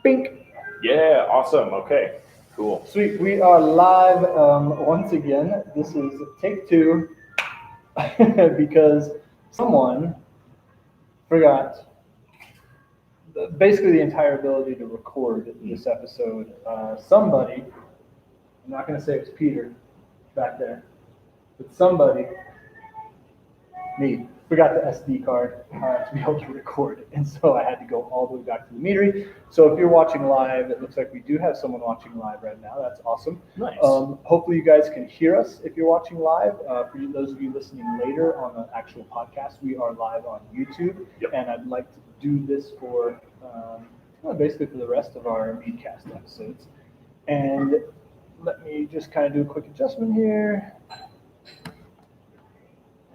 Bink. Yeah, awesome. Okay, cool. Sweet. We are live once again. This is take 2 because someone forgot basically the entire ability to record this episode. Somebody, I'm not going to say it was Peter back there, but somebody, me, forgot the SD card to be able to record, and so I had to go all the way back to the meadery. So if you're watching live, it looks like we do have someone watching live right now. That's awesome. Nice. Hopefully you guys can hear us if you're watching live. For those of you listening later on the actual podcast, we are live on YouTube, and I'd like to do this for basically for the rest of our Meadcast episodes. And let me just kind of do a quick adjustment here.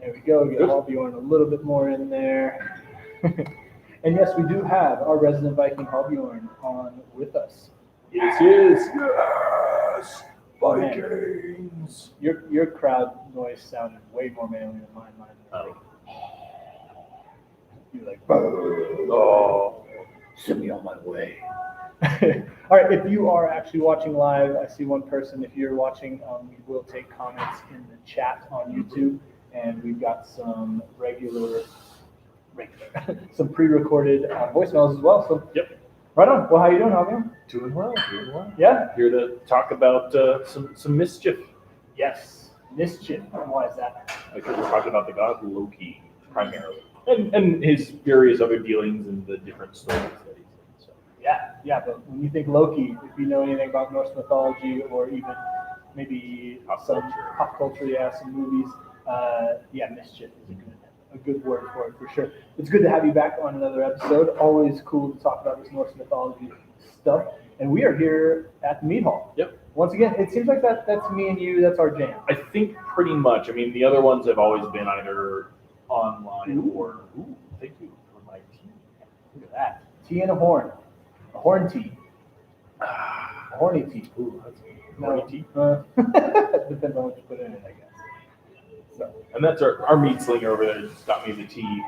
There we go. Get Hallbjørn a little bit more in there. And yes, we do have our resident Viking Hallbjørn on with us. Yes. Yes. Vikings. Your crowd noise sounded way more manly than mine. You're like, oh, send me on my way. All right, if you are actually watching live, I see one person. If you're watching, we will take comments in the chat on YouTube. And we've got some regular, some pre-recorded voicemails as well. So, right on. Well, how you doing, Hallbjørn? Doing well. Yeah. Here to talk about some mischief. Yes, mischief. And why is that? Because we're talking about the god Loki primarily, and his various other dealings in the different stories that he's in. So. Yeah. But when you think Loki, if you know anything about Norse mythology or even maybe pop culture, some movies. Mischief is a good word for it for sure. It's good to have you back on another episode. Always cool to talk about this Norse mythology stuff. And we are here at the Mead Hall. Yep. Once again, it seems like that's me and you. That's our jam. I think pretty much. I mean, the other ones have always been either online or. Ooh, thank you for my tea. Look at that. Tea and a horn tea. A horny tea. Ooh, that's horny tea. Depends on what you put in it, I guess. So. And that's our meat slinger over there just got me the tea.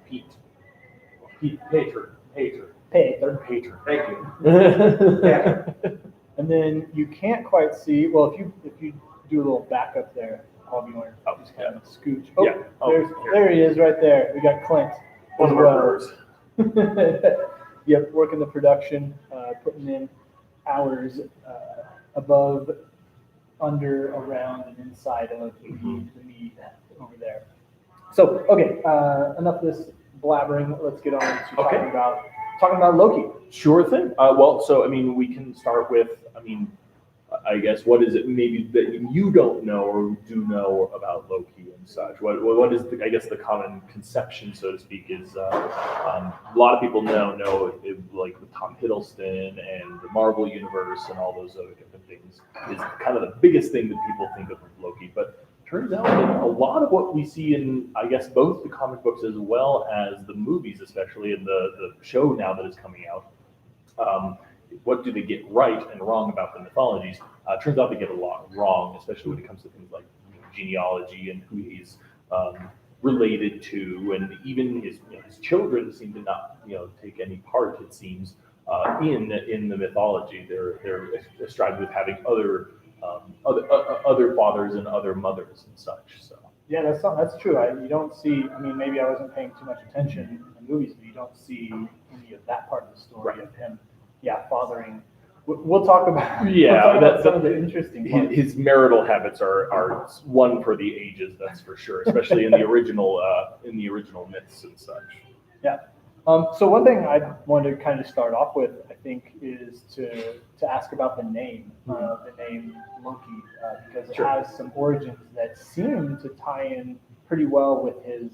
Pete. Pater. Thank you. Yeah. And then you can't quite see. Well, if you do a little backup there, Hallbjørn, just kind of scooch. There he is, right there. We got Clint. One of our birds. Yep, working the production, putting in hours above, under, around, and inside of the mead over there. So, okay, enough of this blabbering. Let's get on to talking about Loki. Sure thing. Well, so I mean, we can start with. I guess what is it maybe that you don't know or do know about Loki and such? What is the common conception, so to speak, is a lot of people know like with Tom Hiddleston and the Marvel Universe and all those other different things is kind of the biggest thing that people think of Loki. But turns out that a lot of what we see in, I guess, both the comic books as well as the movies, especially in the show now that is coming out, what do they get right and wrong about the mythologies? Turns out they get a lot wrong, especially when it comes to things like genealogy and who he's related to, and even his children seem to not take any part. It seems in the mythology, they're described with having other fathers and other mothers and such. So. Yeah, that's true. You don't see. I mean, maybe I wasn't paying too much attention in the movies, but you don't see any of that part of the story of him. Yeah, fathering. We'll talk about. That's some of the interesting parts. His marital habits are one for the ages, that's for sure. Especially in the original myths and such. Yeah. So one thing I wanted to kind of start off with, I think, is to ask about the name Loki, because it has some origins that seem to tie in pretty well with his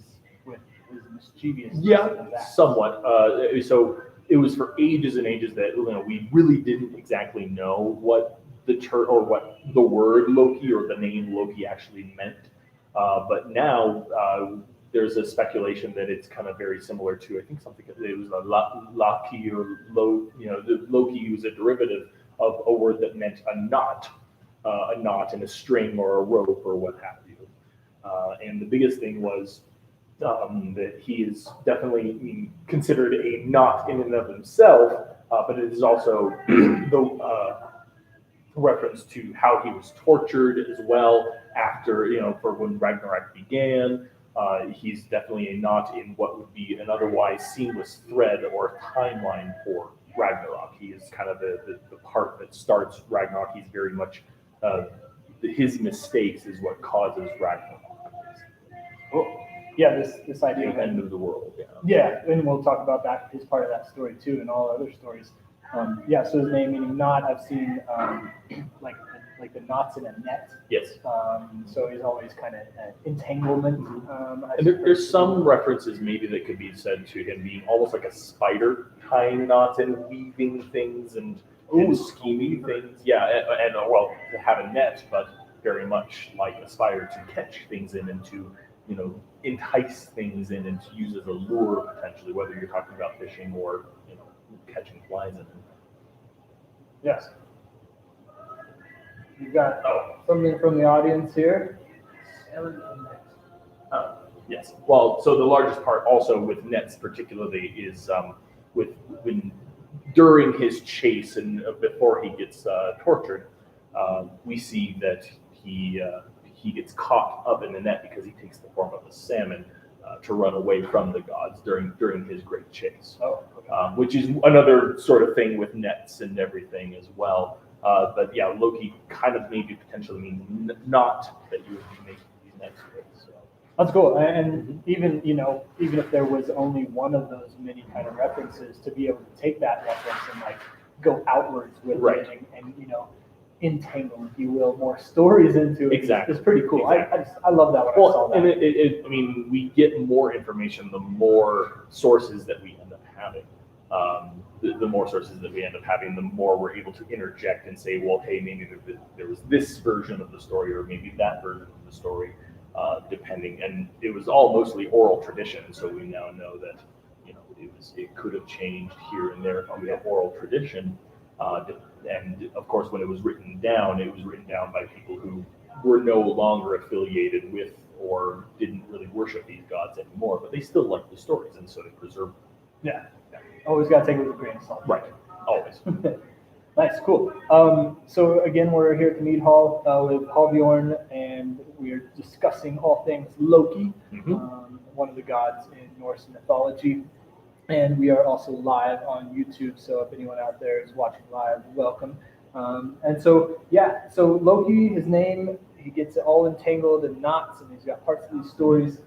mischievous. Yeah, somewhat. So. It was for ages and ages that we really didn't exactly know what what the word Loki or the name Loki actually meant. But now there's a speculation that it's kind of very similar to, I think it was a Loki or Loki was a derivative of a word that meant a knot in a string or a rope or what have you. And the biggest thing was that he is definitely considered a knot in and of himself, but it is also the reference to how he was tortured as well after, for when Ragnarok began. He's definitely a knot in what would be an otherwise seamless thread or timeline for Ragnarok. He is kind of the part that starts Ragnarok. He's very much, his mistakes is what causes Ragnarok. Well, yeah, this idea The end of the world. Yeah. Yeah, and we'll talk about that as part of that story too, and all other stories. So his name meaning knot. I've seen like the knots in a net. Yes. So he's always kind of entanglement. And there's some references maybe that could be said to him being almost like a spider, tying knots and weaving things and scheming things. Yeah, and well, to have a net, but very much like a spider to catch things in and to entice things in and to use as a lure potentially, whether you're talking about fishing or catching flies in. Yes. You've got something from the audience here. Yes. Well, so the largest part also with nets particularly is when during his chase and before he gets tortured, we see that he gets caught up in the net because he takes the form of a salmon to run away from the gods during his great chase. Which is another sort of thing with nets and everything as well. But yeah, Loki kind of maybe potentially means not that you would be making these nets with. So. That's cool. And even if there was only one of those many kind of references, to be able to take that reference and like go outwards with it and entangle, if you will, more stories into it. Exactly. It's pretty cool. Exactly. I love that when I saw that. And we get more information the more sources that we end up having. The more sources that we end up having, the more we're able to interject and say, well, hey, maybe there was this version of the story, or maybe that version of the story, depending. And it was all mostly oral tradition, so we now know that it could have changed here and there from the oral tradition. And of course, when it was written down by people who were no longer affiliated with or didn't really worship these gods anymore, but they still liked the stories, and so they preserved them. Yeah. Always got to take it with a grain of salt. Right. Always. Nice, cool. So again, we're here at the Mead Hall with Hallbjørn, and we're discussing all things Loki, one of the gods in Norse mythology. And we are also live on YouTube, so if anyone out there is watching live, welcome. And so Loki, his name, he gets it all entangled in knots, and he's got parts of these stories.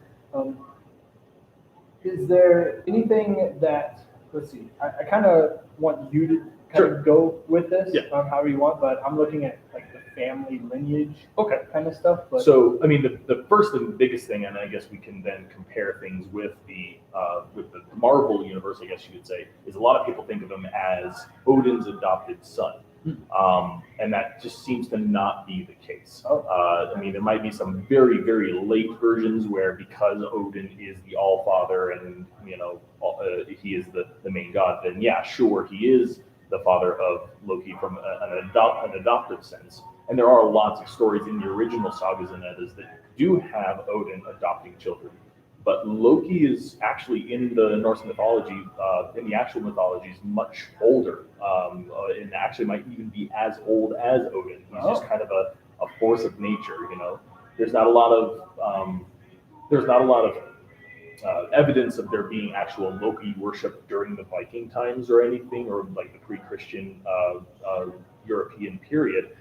Is there anything that, let's see, I kind of want you to kind of go with this, however you want, but I'm looking at like the family lineage kind of stuff. But so, I mean, the first and biggest thing, and I guess we can then compare things with the Marvel universe, I guess you could say, is a lot of people think of him as Odin's adopted son. And that just seems to not be the case. I mean, there might be some very, very late versions where because Odin is the All-Father and, he is the main god, then yeah, sure, he is the father of Loki from an adoptive sense. And there are lots of stories in the original sagas and Eddas that do have Odin adopting children. But Loki is actually in the Norse mythology, in the actual mythology, is much older, and actually might even be as old as Odin. He's just kind of a force of nature. There's not a lot of evidence of there being actual Loki worship during the Viking times or anything, or like the pre-Christian European period.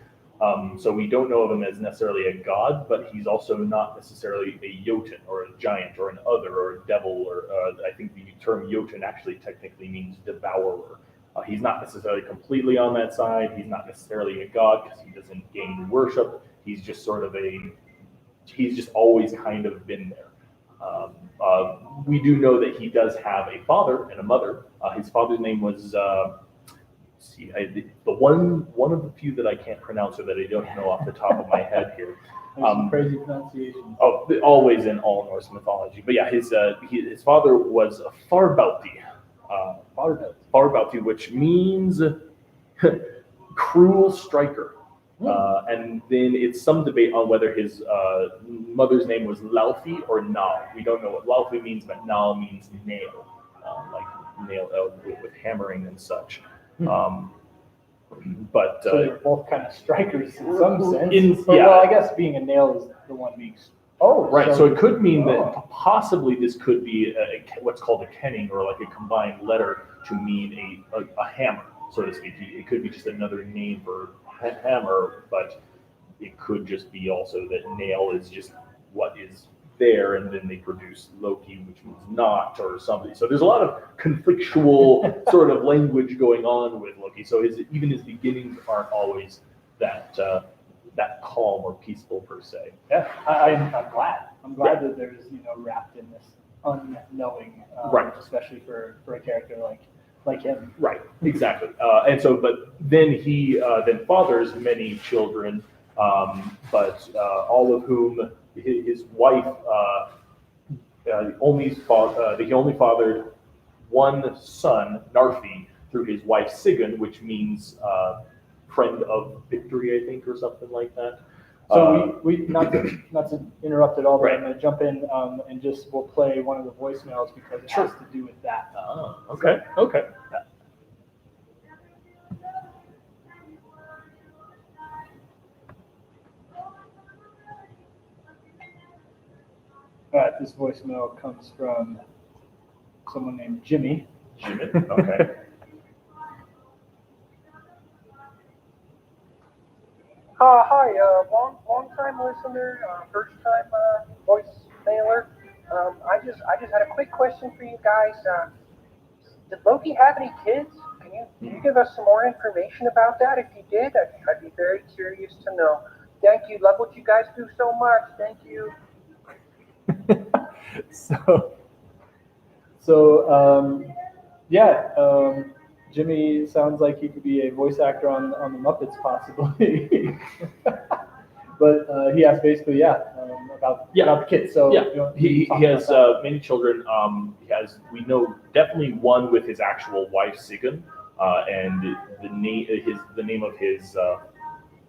So we don't know of him as necessarily a god, but he's also not necessarily a Jotun or a giant or an other or a devil, or I think the term Jotun actually technically means devourer. He's not necessarily completely on that side. He's not necessarily a god because he doesn't gain worship. He's just sort of he's just always kind of been there. We do know that he does have a father and a mother. His father's name was... one of the few that I can't pronounce or that I don't know off the top of my head here. Crazy pronunciation. Always in all Norse mythology. But yeah, his father was a Farbauti. Farbauti, which means cruel striker. And then it's some debate on whether his mother's name was Laufey or Nal. We don't know what Laufey means, but Nal means nail, like nail with hammering and such. But So they're both kind of strikers in some sense. Yeah. Well, I guess being a nail is the one being. Oh, right. So it could mean that possibly this could be what's called a kenning, or like a combined letter to mean a hammer, so to speak. It could be just another name for hammer, but it could just be also that nail is just what is there, and then they produce Loki, which means not, or something. So there's a lot of conflictual sort of language going on with Loki. So even his beginnings aren't always that calm or peaceful per se. Yeah, I'm glad. I'm glad that there's wrapped in this unknowing, right? Especially for a character like him. Right, exactly. And so, but then he then fathers many children, but all of whom his wife he only fathered one son, Narfi, through his wife Sigyn, which means friend of victory, I think, or something like that. So we not to interrupt at all, but right. I'm going to jump in and we'll play one of the voicemails because it has to do with that. Oh, okay, okay. All right, this voicemail comes from someone named Jimmy. Jimmy, okay. Hi, long time listener, first time voice mailer. I just had a quick question for you guys. Did Loki have any kids? Can you give us some more information about that? If you did, I'd be very curious to know. Thank you. Love what you guys do so much. Thank you. Jimmy sounds like he could be a voice actor on the Muppets, possibly. But he asked basically, about the kids. So he has many children. We know definitely one with his actual wife Sigyn, and the name of his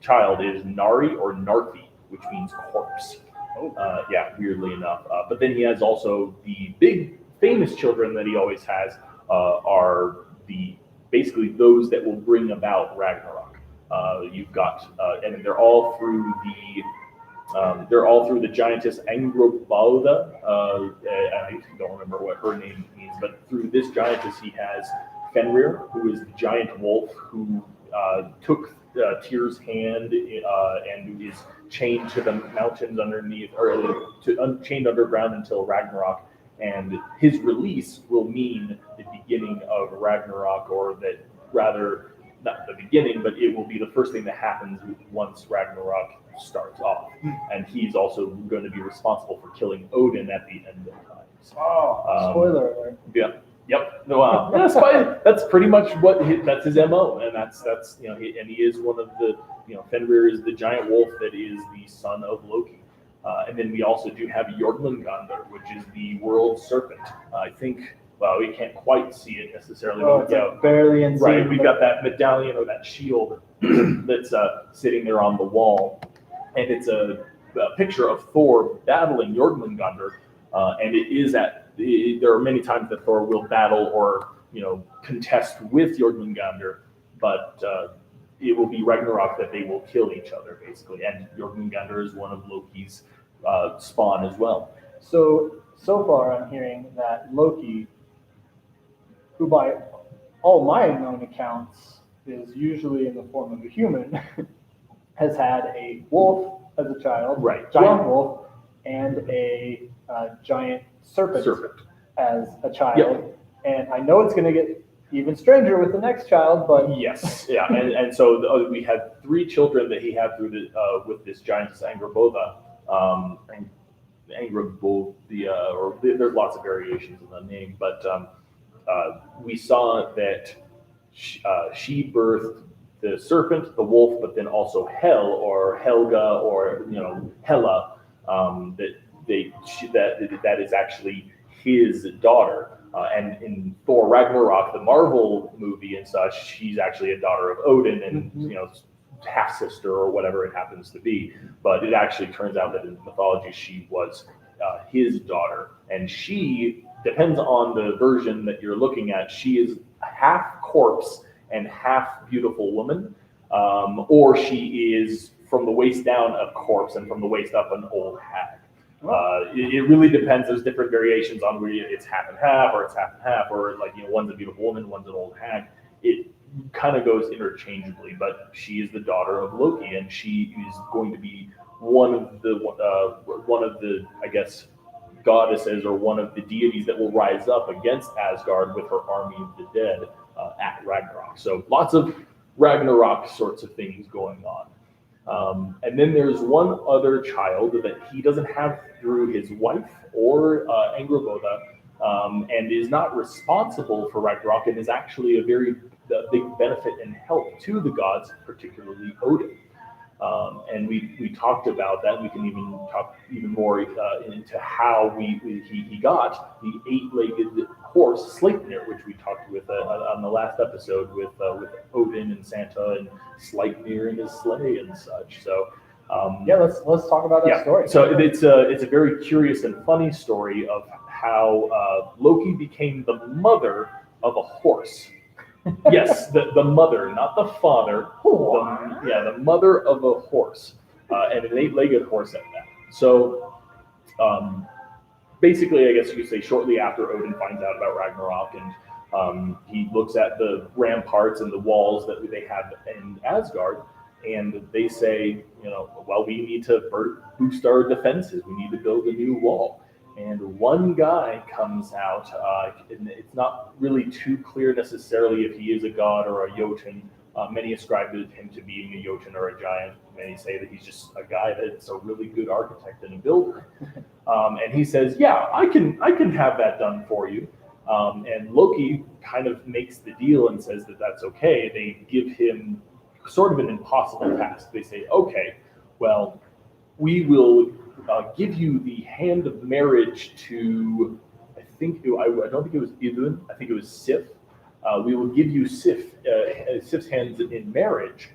child is Nari or Narfi, which means corpse. Weirdly enough. But then he has also the big famous children that he always has are basically those that will bring about Ragnarok. You've got, and they're all through the giantess Angrboda. I don't remember what her name means, but through this giantess he has Fenrir, who is the giant wolf who took Tyr's hand and is chained to the mountains underneath, or chained underground until Ragnarok. And his release will mean the beginning of Ragnarok, or that rather, not the beginning, but it will be the first thing that happens once Ragnarok starts off. And he's also going to be responsible for killing Odin at the end of times. Spoiler alert. Yeah. Yep. Wow. That's pretty much that's his MO, and that's he is one of the Fenrir is the giant wolf that is the son of Loki. And then we also do have Jormungandr, which is the world serpent. I think, we can't quite see it necessarily. It's barely insane. Right, we've got that medallion or that shield that's sitting there on the wall. And it's a picture of Thor battling Jormungandr. And there are many times that Thor will battle or, contest with Jormungandr, but it will be Ragnarok that they will kill each other, basically. And Jormungandr is one of Loki's spawn as well. So far I'm hearing that Loki, who by all my known accounts is usually in the form of a human, has had a wolf as a child, right? Giant wolf, and a giant serpent as a child. Yep. And I know it's going to get even stranger with the next child, but yes, yeah, and so we had 3 children that he had through with this giantess Angrboda. There's lots of variations in the name, but we saw that she birthed the serpent, the wolf, but then also Hel or Helga or Hela. That is actually his daughter. And in Thor Ragnarok, the Marvel movie and such, she's actually a daughter of Odin and half sister or whatever it happens to be. But it actually turns out that in mythology she was his daughter, and she depends on the version that you're looking at. She is half corpse and half beautiful woman, or she is from the waist down a corpse and from the waist up an old hag. It really depends. There's different variations on where it's half and half, or it's half and half, or like one's a beautiful woman, one's an old hag. It kind of goes interchangeably, but she is the daughter of Loki, and she is going to be one of the I guess goddesses or one of the deities that will rise up against Asgard with her army of the dead at Ragnarok. So lots of Ragnarok sorts of things going on. And then there's one other child that he doesn't have through his wife or Angrboda, and is not responsible for Ragnarok, and is actually a very big benefit and help to the gods, particularly Odin. And we talked about that. We can even talk even more into how he got the 8-legged horse Sleipnir, which we talked with on the last episode with Odin and Santa and Sleipnir and his sleigh and such. So let's talk about that story. So it's a very curious and funny story of how Loki became the mother of a horse. Yes, the mother, not the father. The mother of a horse, and an 8-legged horse at that. So, basically, I guess you could say shortly after Odin finds out about Ragnarok, and he looks at the ramparts and the walls that they have in Asgard, and they say, well, we need to boost our defenses. We need to build a new wall. And one guy comes out, and it's not really too clear necessarily if he is a god or a Jotun. Many ascribe him to being a Jotun or a giant. Many say that he's just a guy that's a really good architect and a builder. And he says, yeah, I can have that done for you. And Loki kind of makes the deal and says that that's okay. They give him sort of an impossible task. They say, okay, well, we will give you the hand of marriage to, I don't think it was Idun, I think it was Sif. We will give you Sif's hands in marriage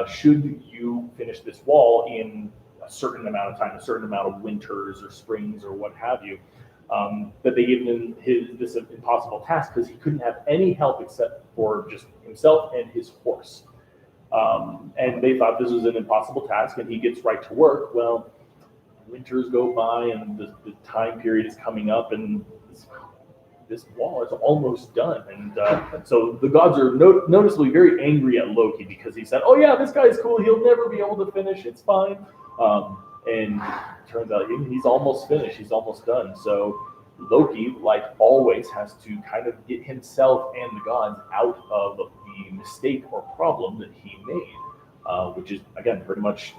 should you finish this wall in a certain amount of time, a certain amount of winters or springs or what have you. That they gave him this impossible task because he couldn't have any help except for just himself and his horse. And they thought this was an impossible task, and he gets right to work. Well, winters go by, and the time period is coming up, and this wall is almost done. And so the gods are noticeably very angry at Loki because he said, oh yeah, this guy's cool, he'll never be able to finish, it's fine. And it turns out he's almost finished, he's almost done. So Loki, like always, has to kind of get himself and the gods out of the mistake or problem that he made, which is, again, pretty much,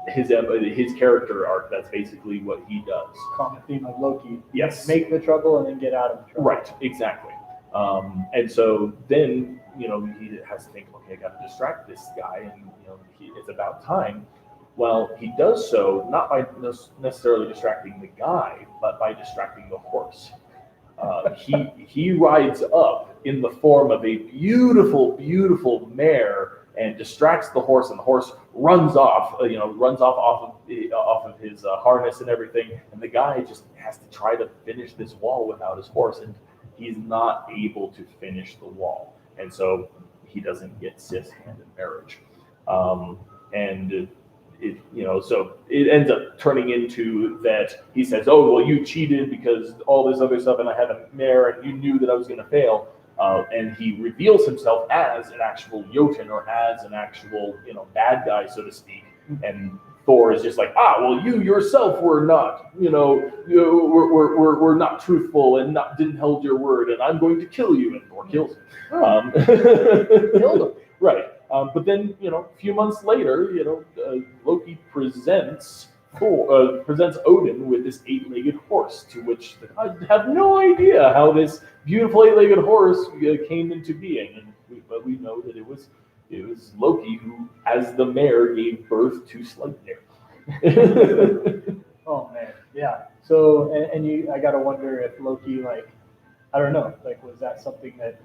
his character arc. That's basically what he does. Common theme of Loki. Yes. Make the trouble and then get out of the trouble. Right, exactly. And so then, he has to think, okay, I got to distract this guy, and, it's about time. Well, he does so not by necessarily distracting the guy, but by distracting the horse. He rides up in the form of a beautiful, beautiful mare and distracts the horse, and the horse runs off of his harness and everything. And the guy just has to try to finish this wall without his horse, and he's not able to finish the wall. And so he doesn't get Sif's hand in marriage. So it ends up turning into that he says, oh, well, you cheated because all this other stuff, and I had a mare, and you knew that I was going to fail. And he reveals himself as an actual Jotun, or as an actual, bad guy, so to speak. And Thor is just like, well, you yourself were not, were not truthful and didn't hold your word, and I'm going to kill you. And Thor kills him. Killed him. Right. But then, a few months later, Loki presents Odin with this 8-legged horse, to which the gods have no idea how this beautiful 8-legged horse came into being. But we know that it was Loki who, as the mare, gave birth to Sleipnir. Oh man, yeah. So, I gotta wonder if Loki, I don't know, was that something that,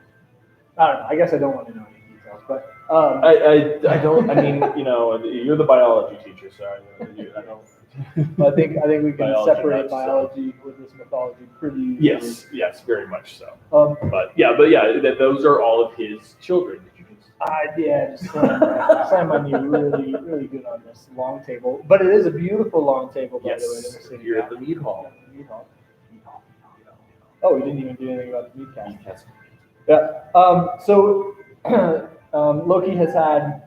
I don't know. I guess I don't want to know any details, but I don't. I mean, you're the biology teacher, so I don't. I think we can Biology separate nuts, so. biology with this mythology pretty easily. Yes, very much so. Um, But yeah, those are all of his children. Did you just just slam my knee really good on this long table. But it is a beautiful long table, by the way, that we're Yes, sitting here at at. the Mead Hall. Mead Hall. Oh, we didn't even do anything about the Meadcast. Meadcast. Yeah. So Loki has had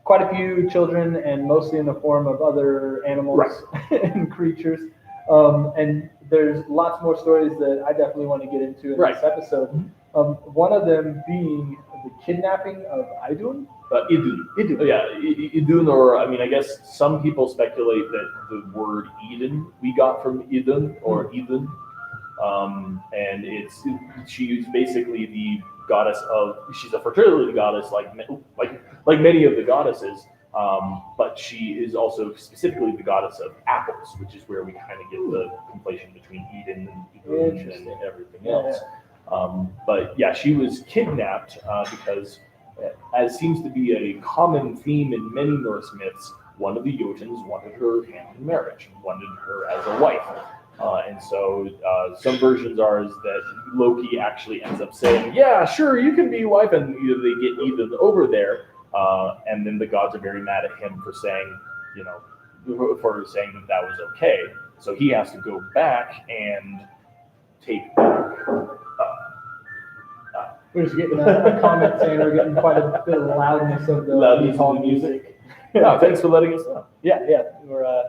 quite a few children, and mostly in the form of other animals and creatures. And there's lots more stories that I definitely want to get into in this episode. One of them being the kidnapping of Aiden. Idun. Yeah, Idun, or I mean, I guess some people speculate that the word Eden we got from Idun or Eden, and she's basically the goddess of. She's a fertility goddess, like many of the goddesses, but she is also specifically the goddess of apples, which is where we kind of get the conflation between Eden and Idun and everything else. But yeah, she was kidnapped because, as seems to be a common theme in many Norse myths, one of the Jotuns wanted her hand in marriage, wanted her as a wife. And so some versions are is that Loki actually ends up saying, yeah, sure, you can be wife, and they get Eden over there, and then the gods are very mad at him for saying, that was okay. So he has to go back and take back. We're just getting a comment saying we're getting quite a bit of loudness of the Mead Hall music. Yeah, thanks for letting us know. Yeah. We're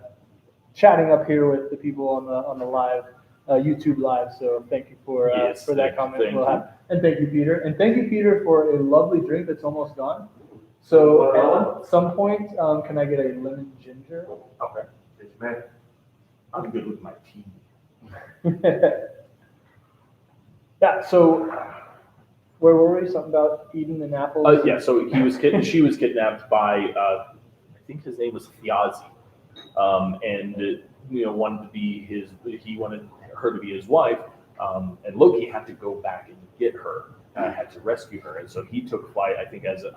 chatting up here with the people on the live YouTube live. So thank you for that comment. And thank you, Peter. And thank you, Peter, for a lovely drink that's almost gone. So at some point, can I get a lemon ginger? Okay. Man, I'm good with my tea. Yeah. So. Where were we? Something about Eden and apples? Yeah, so she was kidnapped by, I think his name was Thiazi, and wanted to be he wanted her to be his wife, and Loki had to go back and get her, had to rescue her, and so he took flight, I think as a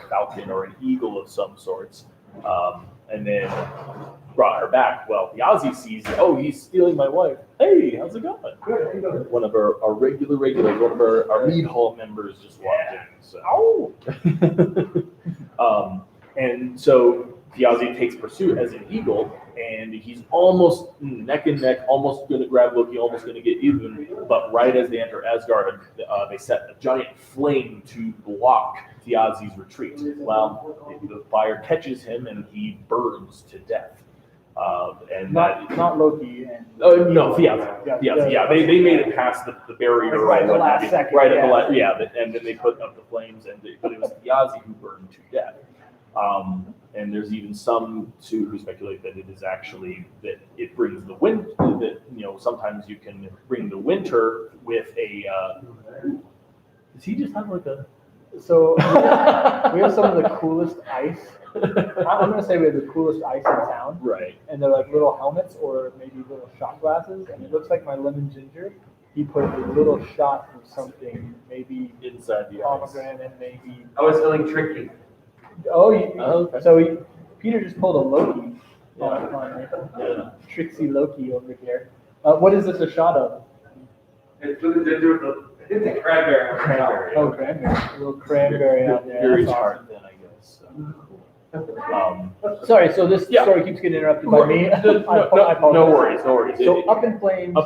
falcon or an eagle of some sorts, and then brought her back. Well, Thiazi sees, he's stealing my wife. Hey, how's it going? Good. One of our regulars, one of our Mead Hall members just walked in. So. And so Thiazi takes pursuit as an eagle, and he's almost neck and neck, almost going to grab Loki, almost going to get Idun. But right as they enter Asgard, they set a giant flame to block Thiazi's retreat. Well, the fire catches him, and he burns to death. And not Loki. No, Thiazi. Yeah, they made it past the barrier right at the last second. And then they put up the flames, but it was Thiazi who burned to death. And there's even some who speculate that it is actually that it brings the winter. That sometimes you can bring the winter with a. Does he just have like a? So we have some of the coolest ice. I'm going to say we have the coolest ice in town. Right. And they're like little helmets or maybe little shot glasses. And it looks like my lemon ginger. He put a little shot of something, maybe inside the pomegranate, maybe. I was feeling tricky. Okay. So Peter just pulled a Loki on me. Yeah. Tricksy Loki over here. What is this a shot of? It's a cranberry. Cranberry. Oh, cranberry. A little cranberry out there. Very That's hard then, I guess. Sorry, so this story keeps getting interrupted by me. No worries. So up in flames.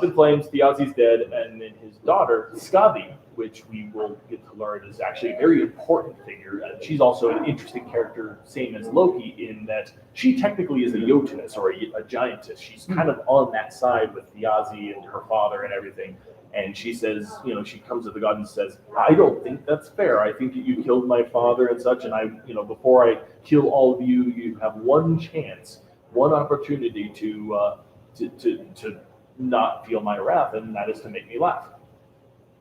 Thiazi's dead, and then his daughter, Skavi, which we will get to learn is actually a very important figure. She's also an interesting character, same as Loki, in that she technically is a Jotuness or a giantess. She's kind of on that side with Thiazi and her father and everything. And she says, she comes to the god and says, I don't think that's fair. I think that you killed my father and such. And before I kill all of you, you have one chance, one opportunity to not feel my wrath. And that is to make me laugh.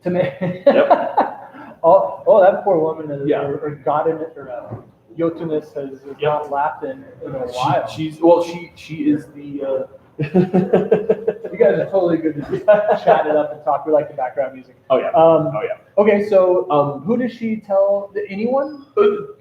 To me. Yep. oh, that poor woman is, Yeah. or god in it, or Jotunus has not laughed in a while. She is the. guys are totally good to just chat it up and talk. We like the background music. Oh yeah. Okay, so who does she tell? Anyone?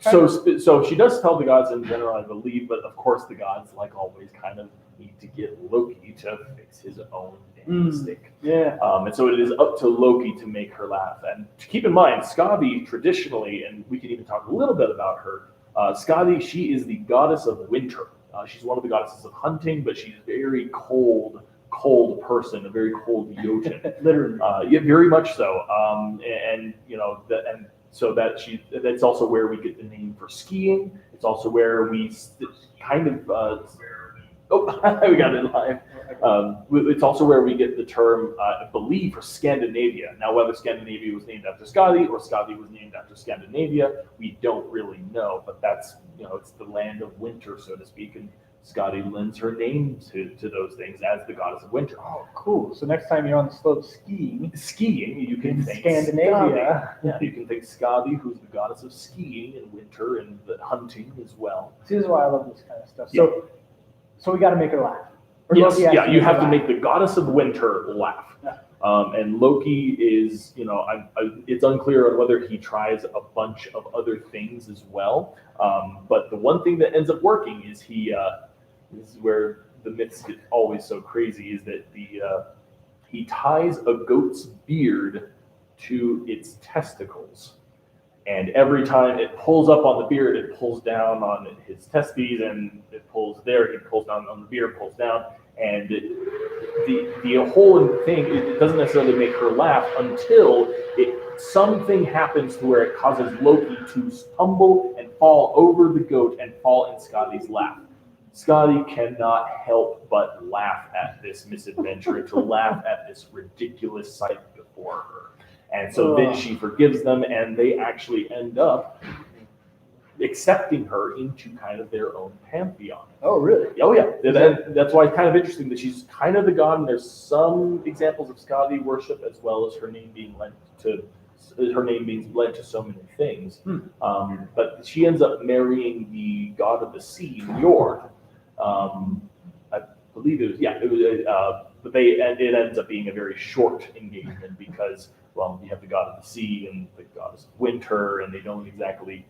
So she does tell the gods in general, I believe, but of course the gods, like always, kind of need to get Loki to fix his own mistake. Yeah. And so it is up to Loki to make her laugh. And to keep in mind, Skadi traditionally, and we can even talk a little bit about her. Skadi, she is the goddess of winter. She's one of the goddesses of hunting, but she's a very cold person, a very cold Jotun. Literally. Yeah, very much so. So that's also where we get the name for skiing. It's also where we we got it live. It's also where we get the term, I believe, for Scandinavia. Now, whether Scandinavia was named after Skadi or Skadi was named after Scandinavia, we don't really know. But that's, it's the land of winter, so to speak, and Skadi lends her name to those things as the goddess of winter. Oh, cool. So next time you're on the slope skiing, you can think Scandinavia. Skadi. Yeah, you can think Skadi, who's the goddess of skiing and winter and the hunting as well. See, this is why I love this kind of stuff. Yeah. So we got to make her laugh. Or Yes, Loki has yeah, you have to laugh. make the goddess of winter laugh. Yeah. And Loki is, it's unclear on whether he tries a bunch of other things as well. But the one thing that ends up working is this is where the myths get always so crazy, is that he ties a goat's beard to its testicles. And every time it pulls up on the beard, it pulls down on his testes, and it pulls there, he pulls down on the beard, pulls down. And the whole thing, it doesn't necessarily make her laugh until something happens to where it causes Loki to stumble and fall over the goat and fall in Skadi's lap. Skadi cannot help but laugh at this misadventure, to laugh at this ridiculous sight before her. And so then she forgives them, and they actually end up accepting her into kind of their own pantheon. Oh, really? Oh, yeah. That's why it's kind of interesting that she's kind of the god, and there's some examples of Skadi worship, as well as her name being lent to so many things. But she ends up marrying the god of the sea, Njord. I believe it was, but it ends up being a very short engagement because, well, you have the god of the sea and the goddess of winter, and they don't exactly,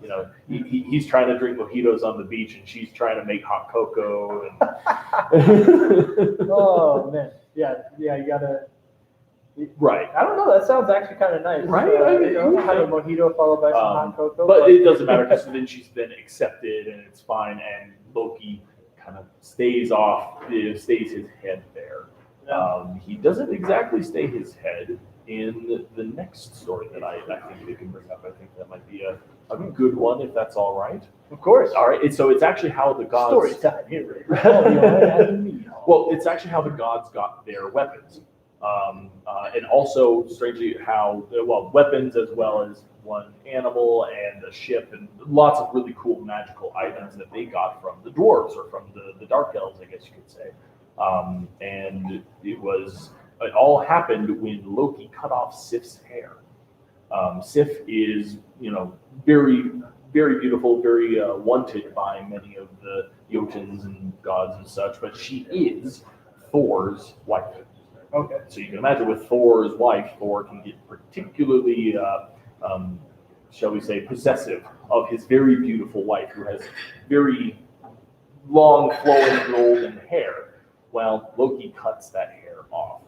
he's trying to drink mojitos on the beach, and she's trying to make hot cocoa. Oh, man. Yeah, you gotta. Right. I don't know. That sounds actually kind of nice. Right. Kind of mojito followed by some hot cocoa. But it doesn't matter, because then she's been accepted, and it's fine, and Loki kind of stays his head there. He doesn't exactly stay his head in the next story that I think we can bring up. I think that might be a good one, if that's all right. Of course. All right. So it's actually how the gods. Story time here. Well, it's actually how the gods got their weapons, and also strangely how weapons, as well as one animal and a ship, and lots of really cool magical items that they got from the dwarves, or from the dark elves, I guess you could say. And it all happened when Loki cut off Sif's hair. Sif is, very, very beautiful, very wanted by many of the Jotuns and gods and such, but she is Thor's wife. Okay. So you can imagine with Thor's wife, Thor can get particularly, shall we say, possessive of his very beautiful wife, who has very long, flowing golden hair. Well, Loki cuts that hair off,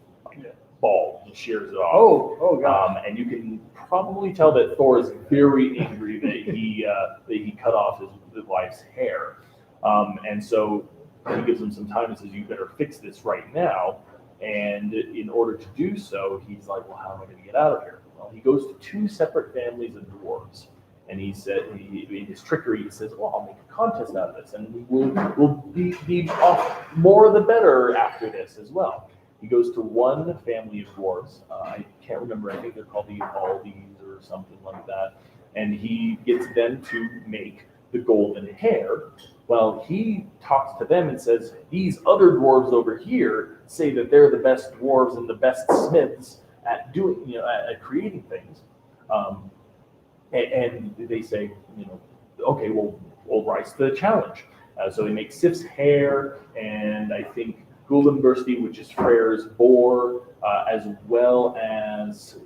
bald, and shears it off. Oh, God. And you can probably tell that Thor is very angry that he cut off his wife's hair. And so he gives him some time and says, "You better fix this right now." And in order to do so, he's like, "Well, how am I going to get out of here?" Well, he goes to two separate families of dwarves. And he said, in his trickery, he says, "Well, I'll make a contest out of this, and we'll be off more the better after this as well." He goes to one family of dwarves. I can't remember. I think they're called the Aldies or something like that. And he gets them to make the golden hair. Well, he talks to them and says, "These other dwarves over here say that they're the best dwarves and the best smiths at doing, at creating things." And they say, "Okay, well, we'll rise to the challenge." So they make Sif's hair, and I think Guldenbursti, which is Freyr's boar, as well as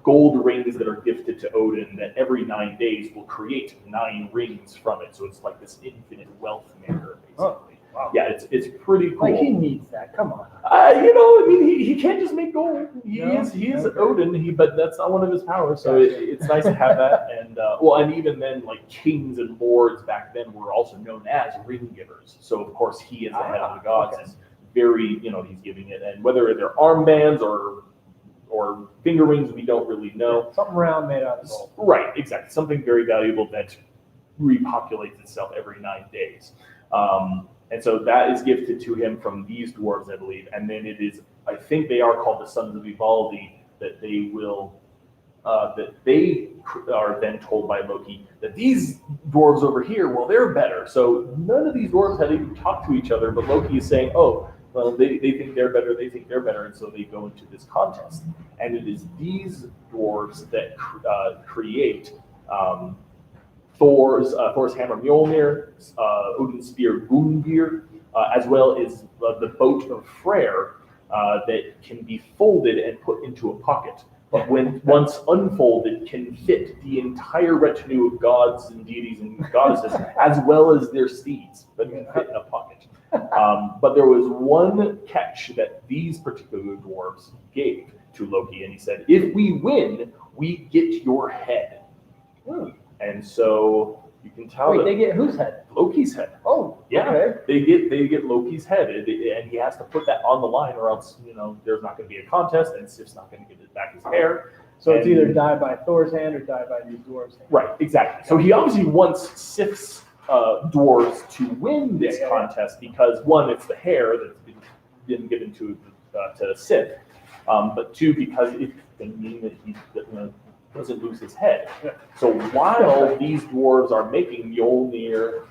gold rings that are gifted to Odin that every 9 days will create 9 rings from it. So it's like this infinite wealth maker, basically. Oh, wow. Yeah, it's pretty cool. Like he needs that. Come on. He can't just make gold. He is Okay. Odin, but that's not one of his powers. So it's nice to have that. And and even then, like kings and lords back then were also known as ring givers. So of course he, as the head of the gods, is very, he's giving it. And whether they're armbands or finger rings, we don't really know. Something round made out of gold. Right, exactly. Something very valuable that repopulates itself every 9 days. And so that is gifted to him from these dwarves, I believe. And then it is, I think they are called the Sons of Vivaldi, that they will, that they are then told by Loki that these dwarves over here, well, they're better. So none of these dwarves had even talked to each other, but Loki is saying, oh, well, they think they're better, and so they go into this contest. And it is these dwarves that create Thor's hammer Mjolnir, Odin's spear Gungnir, as well as the boat of Freyr that can be folded and put into a pocket. But when once unfolded, can fit the entire retinue of gods and deities and goddesses, as well as their steeds, that can fit in a pocket. But there was one catch that these particular dwarves gave to Loki, and he said, "If we win, we get your head." And so you can tell. Wait, they get whose head? Loki's head. Oh, Yeah, okay. they get Loki's head, and he has to put that on the line, or else there's not going to be a contest, and Sif's not going to get back his hair. So it's either die by Thor's hand or die by these dwarves' hand. Right, exactly. So he obviously wants Sif's dwarves to win this contest because one, it's the hair that's been given to Sif, but two, because it can mean that he doesn't lose his head. So while these dwarves are making Mjolnir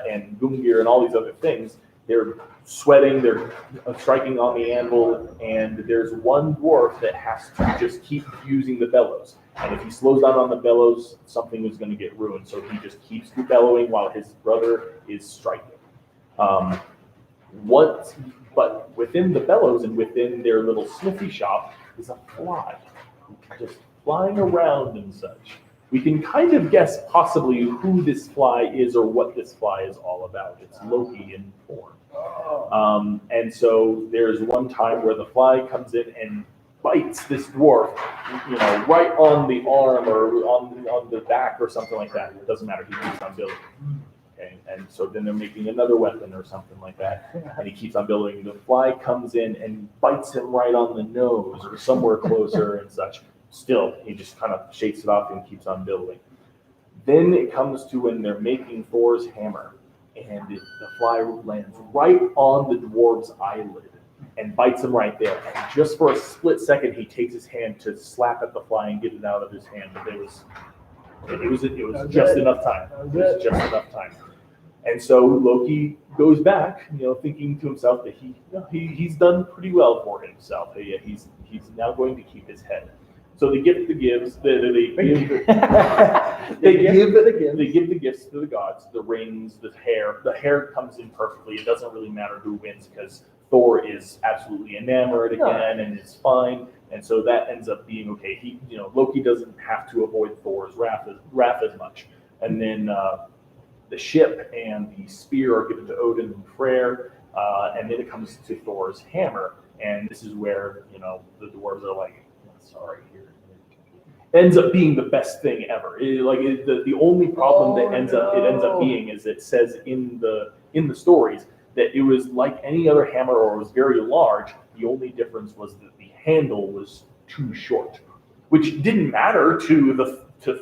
and Gungnir and all these other things, they're sweating, they're striking on the anvil, and there's one dwarf that has to just keep using the bellows. And if he slows down on the bellows, something is going to get ruined. So he just keeps bellowing while his brother is striking. But within the bellows and within their little smithy shop is a fly, just flying around and such. We can kind of guess possibly who this fly is or what this fly is all about. It's Loki in form. And so there's one time where the fly comes in and bites this dwarf, right on the arm or on the back or something like that. It doesn't matter. He keeps on building. Okay, and so then they're making another weapon or something like that, and he keeps on building. The fly comes in and bites him right on the nose or somewhere closer and such. Still, he just kind of shakes it off and keeps on building. Then it comes to when they're making Thor's hammer, and the fly lands right on the dwarf's eyelid and bites him right there. And just for a split second, he takes his hand to slap at the fly and get it out of his hand. But it was just enough time. It was just enough time. And so Loki goes back, thinking to himself that he's done pretty well for himself. He's now going to keep his head. So they give the gifts. They give the gifts to the gods. The rings, the hair. The hair comes in perfectly. It doesn't really matter who wins because Thor is absolutely enamored again, and it's fine. And so that ends up being okay. Loki doesn't have to avoid Thor's wrath as much. And then the ship and the spear are given to Odin and Freyr, and then it comes to Thor's hammer. And this is where the dwarves are like, sorry, here. Ends up being the best thing ever. The only problem that ends up being is it says in the stories that it was like any other hammer or was very large. The only difference was that the handle was too short, which didn't matter to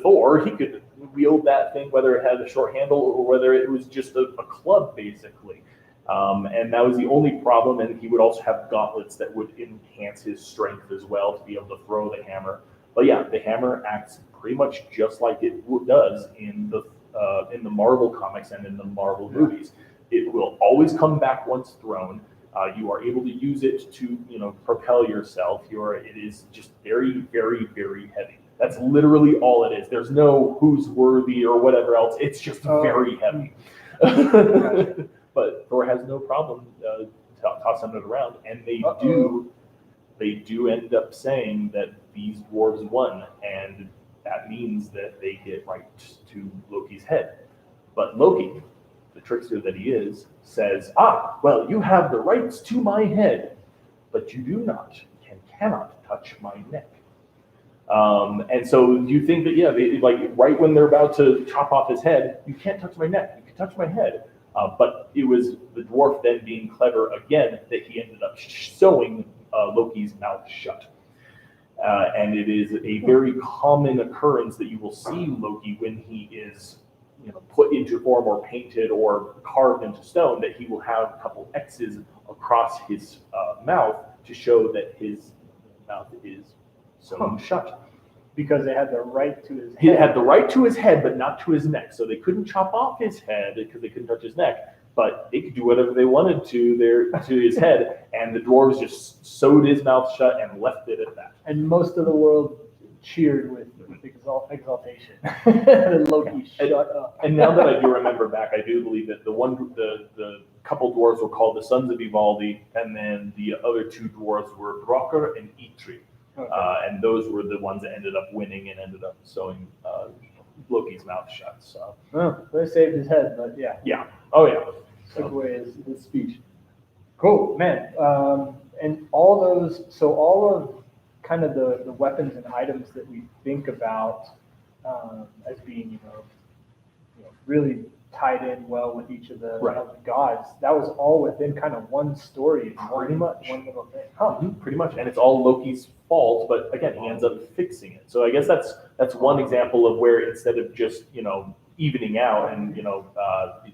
Thor. He could wield that thing whether it had a short handle or whether it was just a club, basically. And that was the only problem. And he would also have gauntlets that would enhance his strength as well to be able to throw the hammer. But yeah, the hammer acts pretty much just like it does in the Marvel comics and in the Marvel movies. It will always come back once thrown. You are able to use it to propel yourself. It is just very, very, very heavy. That's literally all it is. There's no who's worthy or whatever else. It's just very heavy. But Thor has no problem tossing it around, and they do end up saying that these dwarves won, and that means that they get right to Loki's head. But Loki, the trickster that he is, says, well, you have the rights to my head, but you do not and cannot touch my neck. And so you think that, right when they're about to chop off his head, you can't touch my neck, you can touch my head. But it was the dwarf then being clever again that he ended up sewing Loki's mouth shut. And it is a very common occurrence that you will see Loki when he is put into form or painted or carved into stone, that he will have a couple X's across his mouth to show that his mouth is sewn shut. Because they had the right to his head. He had the right to his head, but not to his neck. So they couldn't chop off his head because they couldn't touch his neck, but they could do whatever they wanted to his head, and the dwarves just sewed his mouth shut and left it at that. And most of the world cheered with exaltation. Loki shut up. And now that I do remember back, I do believe that the couple dwarves were called the Sons of Ivaldi, and then the other two dwarves were Brokkr and Eitri. Okay. And those were the ones that ended up winning and ended up sewing Loki's mouth shut. So they saved his head, but yeah. Yeah. Oh yeah. Took away his speech. Cool, man. And all of kind of the weapons and items that we think about as being, really tied in well with each of the gods, that was all within kind of one story, one little thing. Pretty much, and it's all Loki's fault, but again, he ends up fixing it. So I guess that's one example of where instead of just evening out and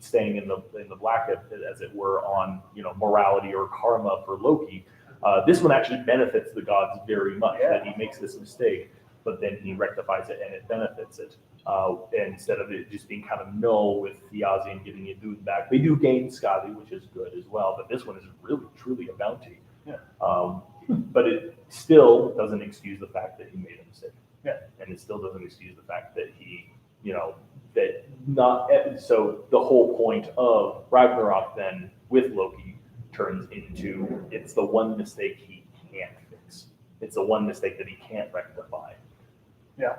staying in the black as it were on morality or karma for Loki, this one actually benefits the gods very much. That he makes this mistake, but then he rectifies it and it benefits it. Instead of it just being kind of null with Thiazi and giving it dude back, they do gain Skadi, which is good as well. But this one is really truly a bounty. Yeah. But it still doesn't excuse the fact that he made a mistake. Yeah. And it still doesn't excuse the fact that he, so the whole point of Ragnarok then with Loki turns into it's the one mistake he can't fix. It's the one mistake that he can't rectify. Yeah.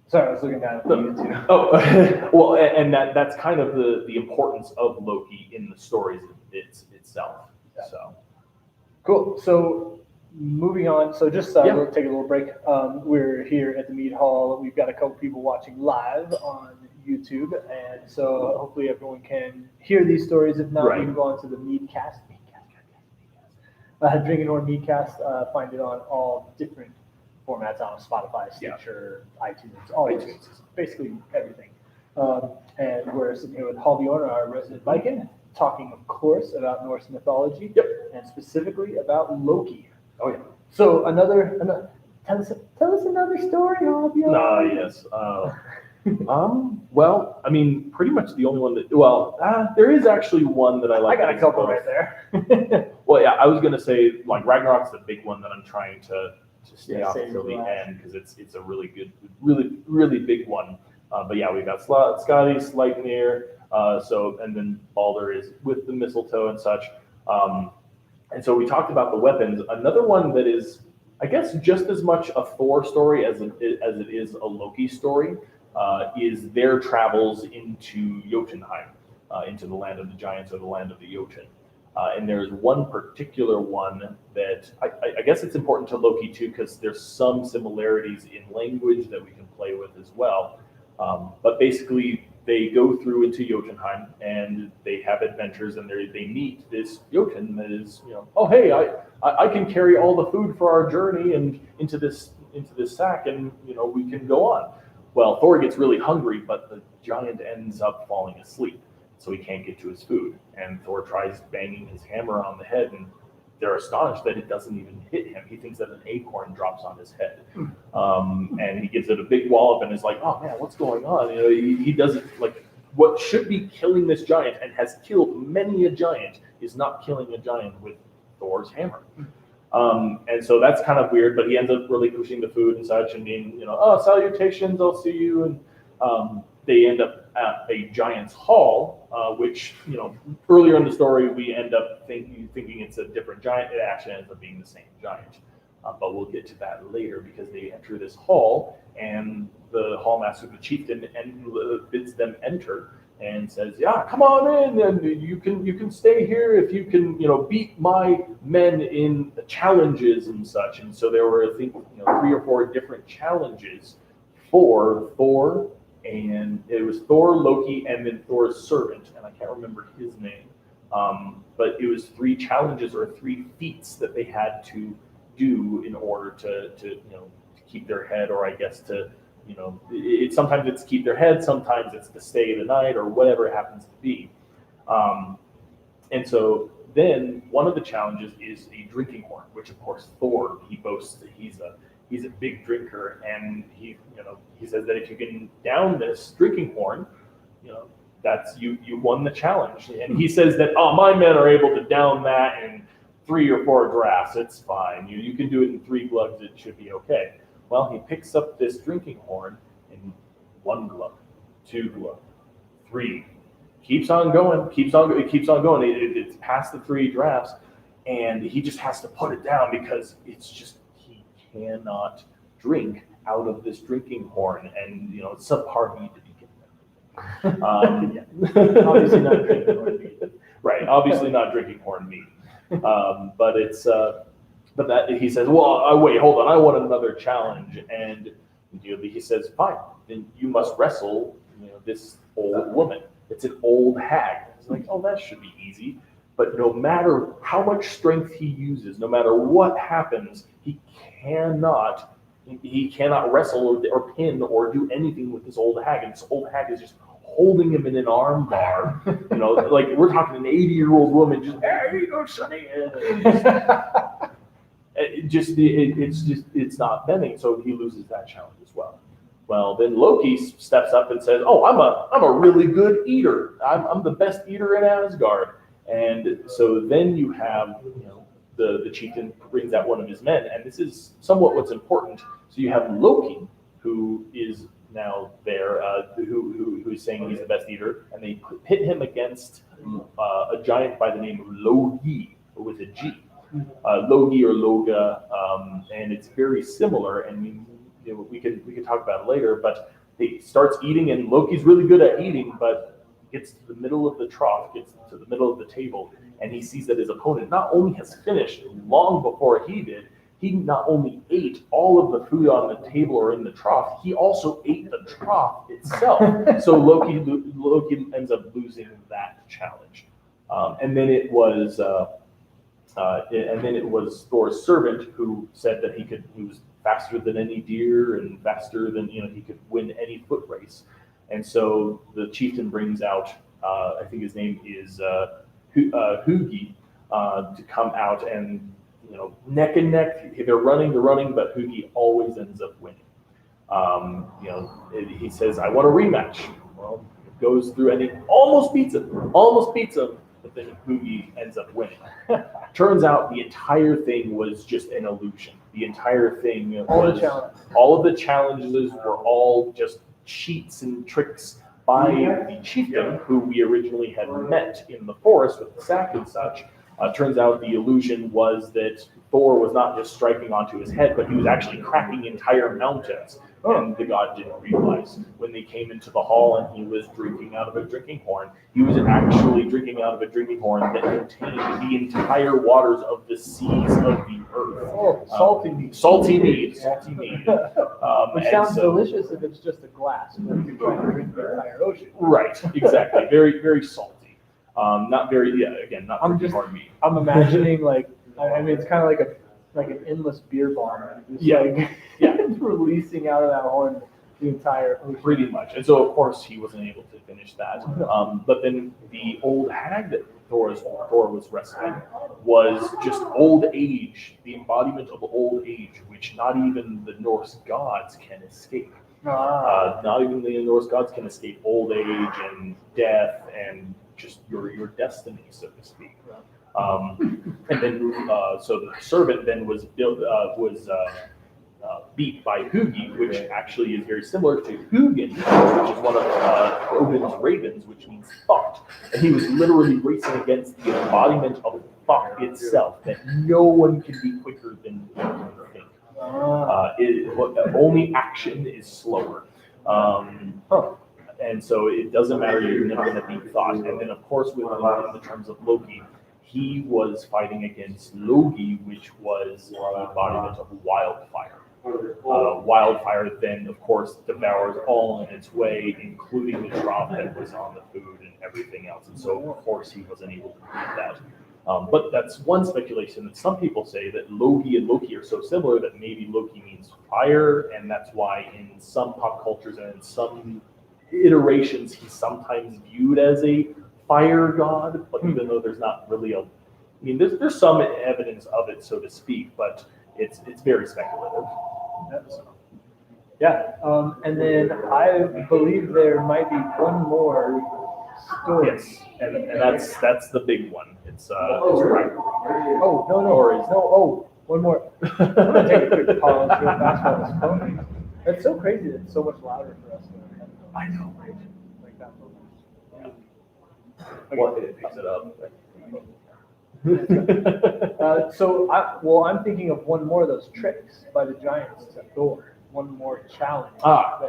Sorry, I was looking down at the YouTube. Oh, well, and that's kind of the importance of Loki in the stories itself. Yeah. So cool. So moving on. So just we'll take a little break. We're here at the Mead Hall. We've got a couple people watching live on YouTube, and so hopefully everyone can hear these stories. If not, you can go on to the Meadcast. Drinking Horn Meadcast. Find it on all different formats on Spotify, Stitcher, iTunes, all iTunes, basically everything. And we're sitting here with Hallbjørn, our resident Viking, talking, of course, about Norse mythology, and specifically about Loki. Oh yeah. So another tell us another story, Hallbjørn. Yes. Well, I mean, pretty much the only one that there is actually one that I like. I got a couple right there. Well, yeah, I was gonna say like Ragnarok's the big one that I'm trying to stay off until the end because it's a really good, really big one. But yeah, we've got Skadi, Sleipnir, and then Baldur is with the mistletoe and such. And so we talked about the weapons. Another one that is, I guess, just as much a Thor story as it is a Loki story is their travels into Jotunheim, into the land of the giants or the land of the Jotun. And there's one particular one that I guess it's important to Loki too, because there's some similarities in language that we can play with as well. But basically, they go through into Jotunheim and they have adventures, and they meet this Jotun that is, oh hey, I can carry all the food for our journey and into this sack, and we can go on. Well, Thor gets really hungry, but the giant ends up falling asleep. So he can't get to his food. And Thor tries banging his hammer on the head, and they're astonished that it doesn't even hit him. He thinks that an acorn drops on his head. And he gives it a big wallop and is like, oh man, what's going on? He doesn't, like, what should be killing this giant and has killed many a giant is not killing a giant with Thor's hammer. And so that's kind of weird, but he ends up really pushing the food and such and being, salutations, I'll see you. they end up at a giant's hall, which, earlier in the story, we end up thinking it's a different giant. It actually ends up being the same giant. But we'll get to that later because they enter this hall, and the hall master, the chieftain, bids them enter and says, "Yeah, come on in, and you can stay here if you can, beat my men in the challenges and such." And so there were, I think, 3 or 4 different challenges for Thor, and it was Thor, Loki, and then Thor's servant, and I can't remember his name. But it was 3 challenges or 3 feats that they had to do in order to keep their head, or I guess to sometimes it's keep their head, sometimes it's to stay the night, or whatever it happens to be. And so then one of the challenges is a drinking horn, which of course Thor, he boasts that he's a big drinker, and he says that if you can down this drinking horn, that's you won the challenge. And he says that, "Oh, my men are able to down that in 3 or 4 drafts. It's fine. You can do it in 3 glugs. It should be okay." Well, he picks up this drinking horn in 1 glug, 2 glug, 3. Keeps on going. It's past the 3 drafts, and he just has to put it down because it's just he cannot drink out of this drinking horn, and it's subpar mead to begin with. Obviously not drinking horn mead. Right. Obviously not drinking horn mead. But it's but that he says, "Well, wait, hold on, I want another challenge." And he says, "Fine, then you must wrestle this old woman. It's an old hag." It's like, "Oh, that should be easy." But no matter how much strength he uses, no matter what happens, he cannot wrestle or pin or do anything with this old hag. And this old hag is just holding him in an arm bar, like we're talking an 80-year-old woman, just, "Hey, here you go, Sonny." It's not bending, so he loses that challenge as well. Well, then Loki steps up and says, "Oh, I'm a really good eater. I'm the best eater in Asgard." And so then you have, the chieftain brings out one of his men, and this is somewhat what's important. So you have Loki, who is now there, who's saying he's the best eater, and they pit him against a giant by the name of Loki, with a G. Logi or Loga, and it's very similar, and we can talk about it later, but he starts eating, and Loki's really good at eating, but gets to the middle of the trough, gets to the middle of the table, and he sees that his opponent not only has finished long before he did, he not only ate all of the food on the table or in the trough, he also ate the trough itself. So Loki ends up losing that challenge. And then it was Thor's servant who said that he was faster than any deer and faster than he could win any foot race. And so the chieftain brings out, I think his name is Hugi, to come out, and neck and neck. They're running, but Hugi always ends up winning. He says, "I want a rematch." Well, it goes through, and he almost beats him, but then Hugi ends up winning. Turns out the entire thing was just an illusion. The entire thing all of the challenges were all just cheats and tricks by the chieftain who we originally had met in the forest with the sack and such. Turns out the illusion was that Thor was not just striking onto his head, but he was actually cracking entire mountains. And the god didn't realize. When they came into the hall and he was drinking out of a drinking horn, he was actually drinking out of a drinking horn that contained the entire waters of the seas of the earth. Salty mead. Salty mead. Which sounds delicious if it's just a glass, but if you're trying to drink the entire ocean. Right, exactly. Very, very salty. Not very, not drinking horn mead. I'm imagining it's kind of like an endless beer bomb. It's releasing out of that horn the entire ocean. Pretty much. And so, of course, he wasn't able to finish that. But then the old hag that Thor was wrestling was just old age, the embodiment of old age, which not even the Norse gods can escape. Not even the Norse gods can escape old age and death and just your destiny, so to speak. And then, so the servant then was beat by Hugi, which actually is very similar to Hugin, which is one of Odin's ravens, which means thought. And he was literally racing against the embodiment of thought itself, that no one can be quicker than think. Only action is slower. And so it doesn't matter, you're never going to beat thought. And then, of course, in the terms of Loki, he was fighting against Loki, which was the embodiment of wildfire. Wildfire then, of course, devours all in its way, including the drop that was on the food and everything else. And so, of course, he wasn't able to beat that. But that's one speculation that some people say that Loki and Loki are so similar that maybe Loki means fire, and that's why in some pop cultures and in some iterations he's sometimes viewed as a fire god, but even though there's not really there's some evidence of it, so to speak, but it's very speculative. Yeah, and then I believe there might be one more story. Yes, and that's the big one. It's Ragnarok. Oh, no, one more. I'm gonna take a quick pause real fast while this phone. It's so crazy that it's so much louder for us. I know, right? Like that phone. Well, it picks it up. I'm thinking of one more of those tricks by the giants to Thor. One more challenge.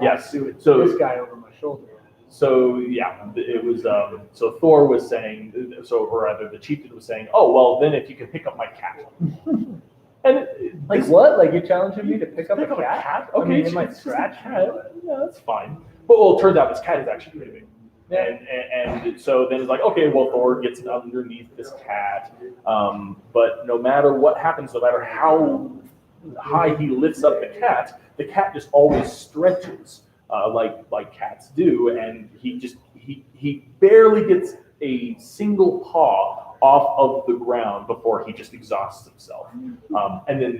Yes. So this guy over my shoulder. So yeah, it was. So Thor was saying, or rather, the chieftain was saying, "Oh well, then if you can pick up my cat." And what? Like you're challenging me to pick up a cat? Okay, I mean, it might scratch. Yeah, that's fine. But it turns out this cat is actually pretty big. And so then it's like, okay, well, Thor gets underneath this cat. But no matter what happens, no matter how high he lifts up the cat just always stretches like cats do, and he barely gets a single paw off of the ground before he just exhausts himself. And then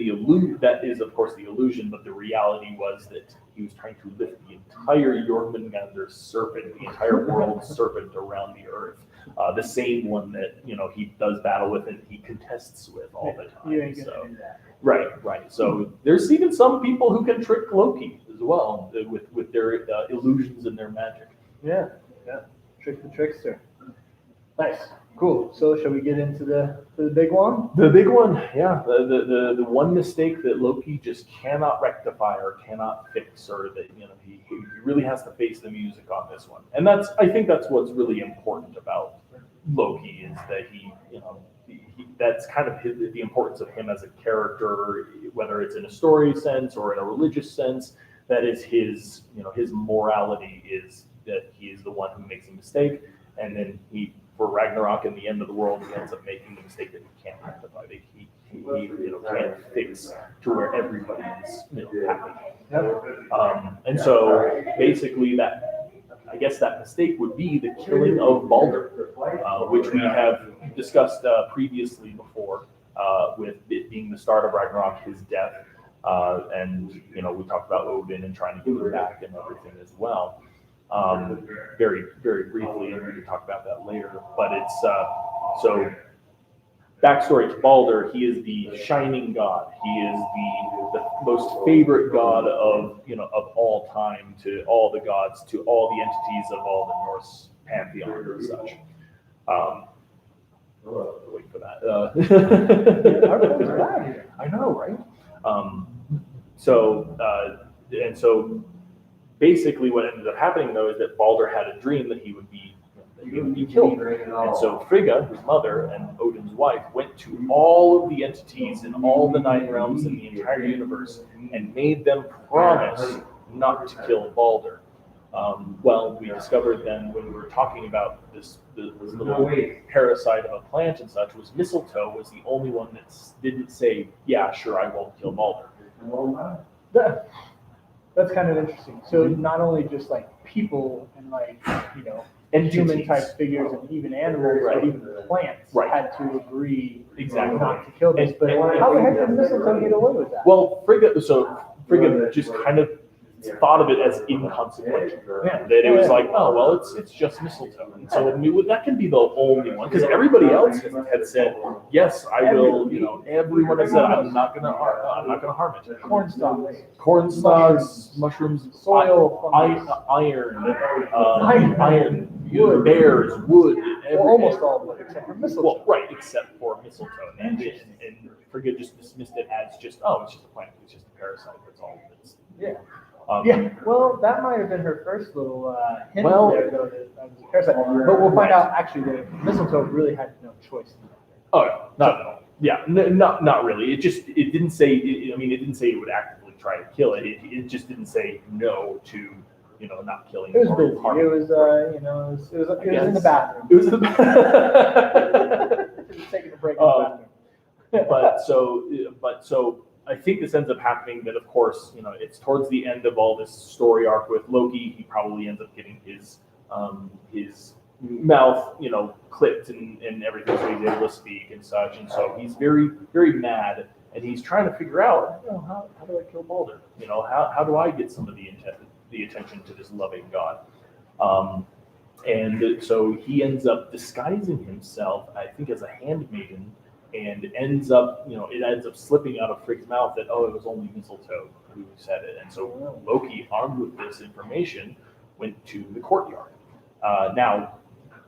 that is, of course, the illusion, but the reality was that he was trying to lift the entire Jormungandr serpent, the entire world serpent around the earth. The same one that, he does battle with and he contests with all the time. You ain't gonna do that. Right. So there's even some people who can trick Loki as well with their illusions and their magic. Yeah. Trick the trickster. Nice. Cool. So shall we get into the big one? The big one, yeah. The one mistake that Loki just cannot rectify or cannot fix, or that he really has to face the music on this one. And I think that's what's really important about Loki, is that he that's kind of the importance of him as a character, whether it's in a story sense or in a religious sense. That is his morality is that he is the one who makes a mistake, and then for Ragnarok and the end of the world, he ends up making the mistake that he can't rectify. He can't fix to where everybody is happy. And so basically that mistake would be the killing of Balder, which we have discussed previously before, with it being the start of Ragnarok, his death, and we talked about Odin and trying to get him back and everything as well. Very, very briefly, and we can talk about that later. But it's so backstory to Balder. He is the shining god. He is the most favorite god of all time to all the gods, to all the entities of all the Norse pantheon and such. Wait for that. Our phone's loud here. I know, right? So basically, what ended up happening, though, is that Balder had a dream that he would be killed. And so Frigga, his mother, and Odin's wife, went to all of the entities in all the 9 realms in the entire universe and made them promise not to kill Balder. We discovered then, when we were talking about this little parasite of a plant and such, was mistletoe was the only one that didn't say, yeah, sure, I won't kill Balder. That's kind of interesting. So not only just like people and human type figures and even animals, but even plants had to agree not to kill this. But how the heck did mistletoe get away with that? Well, Frigga just kind of thought of it as inconsequential. That it was like, oh well, it's just mistletoe. And so I mean, that can be the only one because everybody else had said, yes, I will. You know, everyone has said, I'm not gonna harm it. Corn stalks, mushrooms, soil, iron, bears, wood, almost all of it except for mistletoe. Well, right, except for mistletoe, and Frigga just dismissed it as just it's just a plant, it's just a parasite. That's all. Yeah. Well, that might have been her first little hint there, though, that was a parasite. But we'll find out actually that mistletoe really had no choice. Oh, no, not at all. Yeah, not really. It didn't say. It didn't say it would actively try to kill it. It just didn't say no to not killing. It was busy. It was it was in the bathroom. It was in the bathroom. It was taking a break in the bathroom. but so I think this ends up happening that, of course, it's towards the end of all this story arc with Loki. He probably ends up getting his mouth, clipped and everything, so he's able to speak and such. And so he's very, very mad, and he's trying to figure out, how do I kill Balder? How do I get some of the attention to this loving god? And so he ends up disguising himself, I think, as a handmaiden, and ends up, it ends up slipping out of Frigg's mouth that, it was only Mistletoe who said it. And so Loki, armed with this information, went to the courtyard. Now,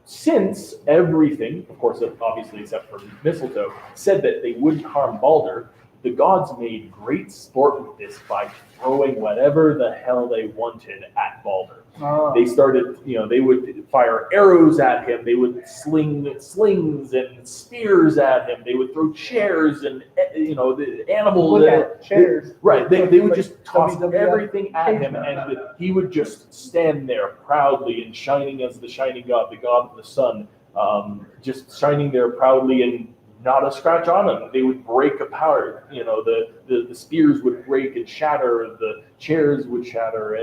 since everything, of course, obviously except for Mistletoe, said that they wouldn't harm Balder, the gods made great sport with this by throwing whatever the hell they wanted at Balder. They started, they would fire arrows at him. They would sling slings and spears at him. They would throw chairs and, the animals. Chairs. Right. They would just toss everything at him, and he would just stand there proudly and shining as the shining god, the god of the sun, just shining there proudly and not a scratch on them. They would break apart. The spears would break and shatter. The chairs would shatter.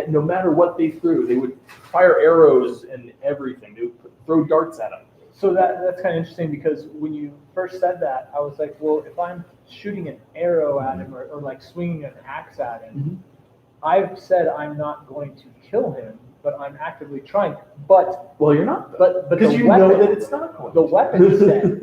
No matter what they threw, they would fire arrows and everything. They would throw darts at them. So that's kind of interesting because when you first said that, I was like, well, if I'm shooting an arrow at him or like swinging an axe at him, I've said I'm not going to kill him, but I'm actively trying. But you're not. But because you know that it's not going. The weapon said,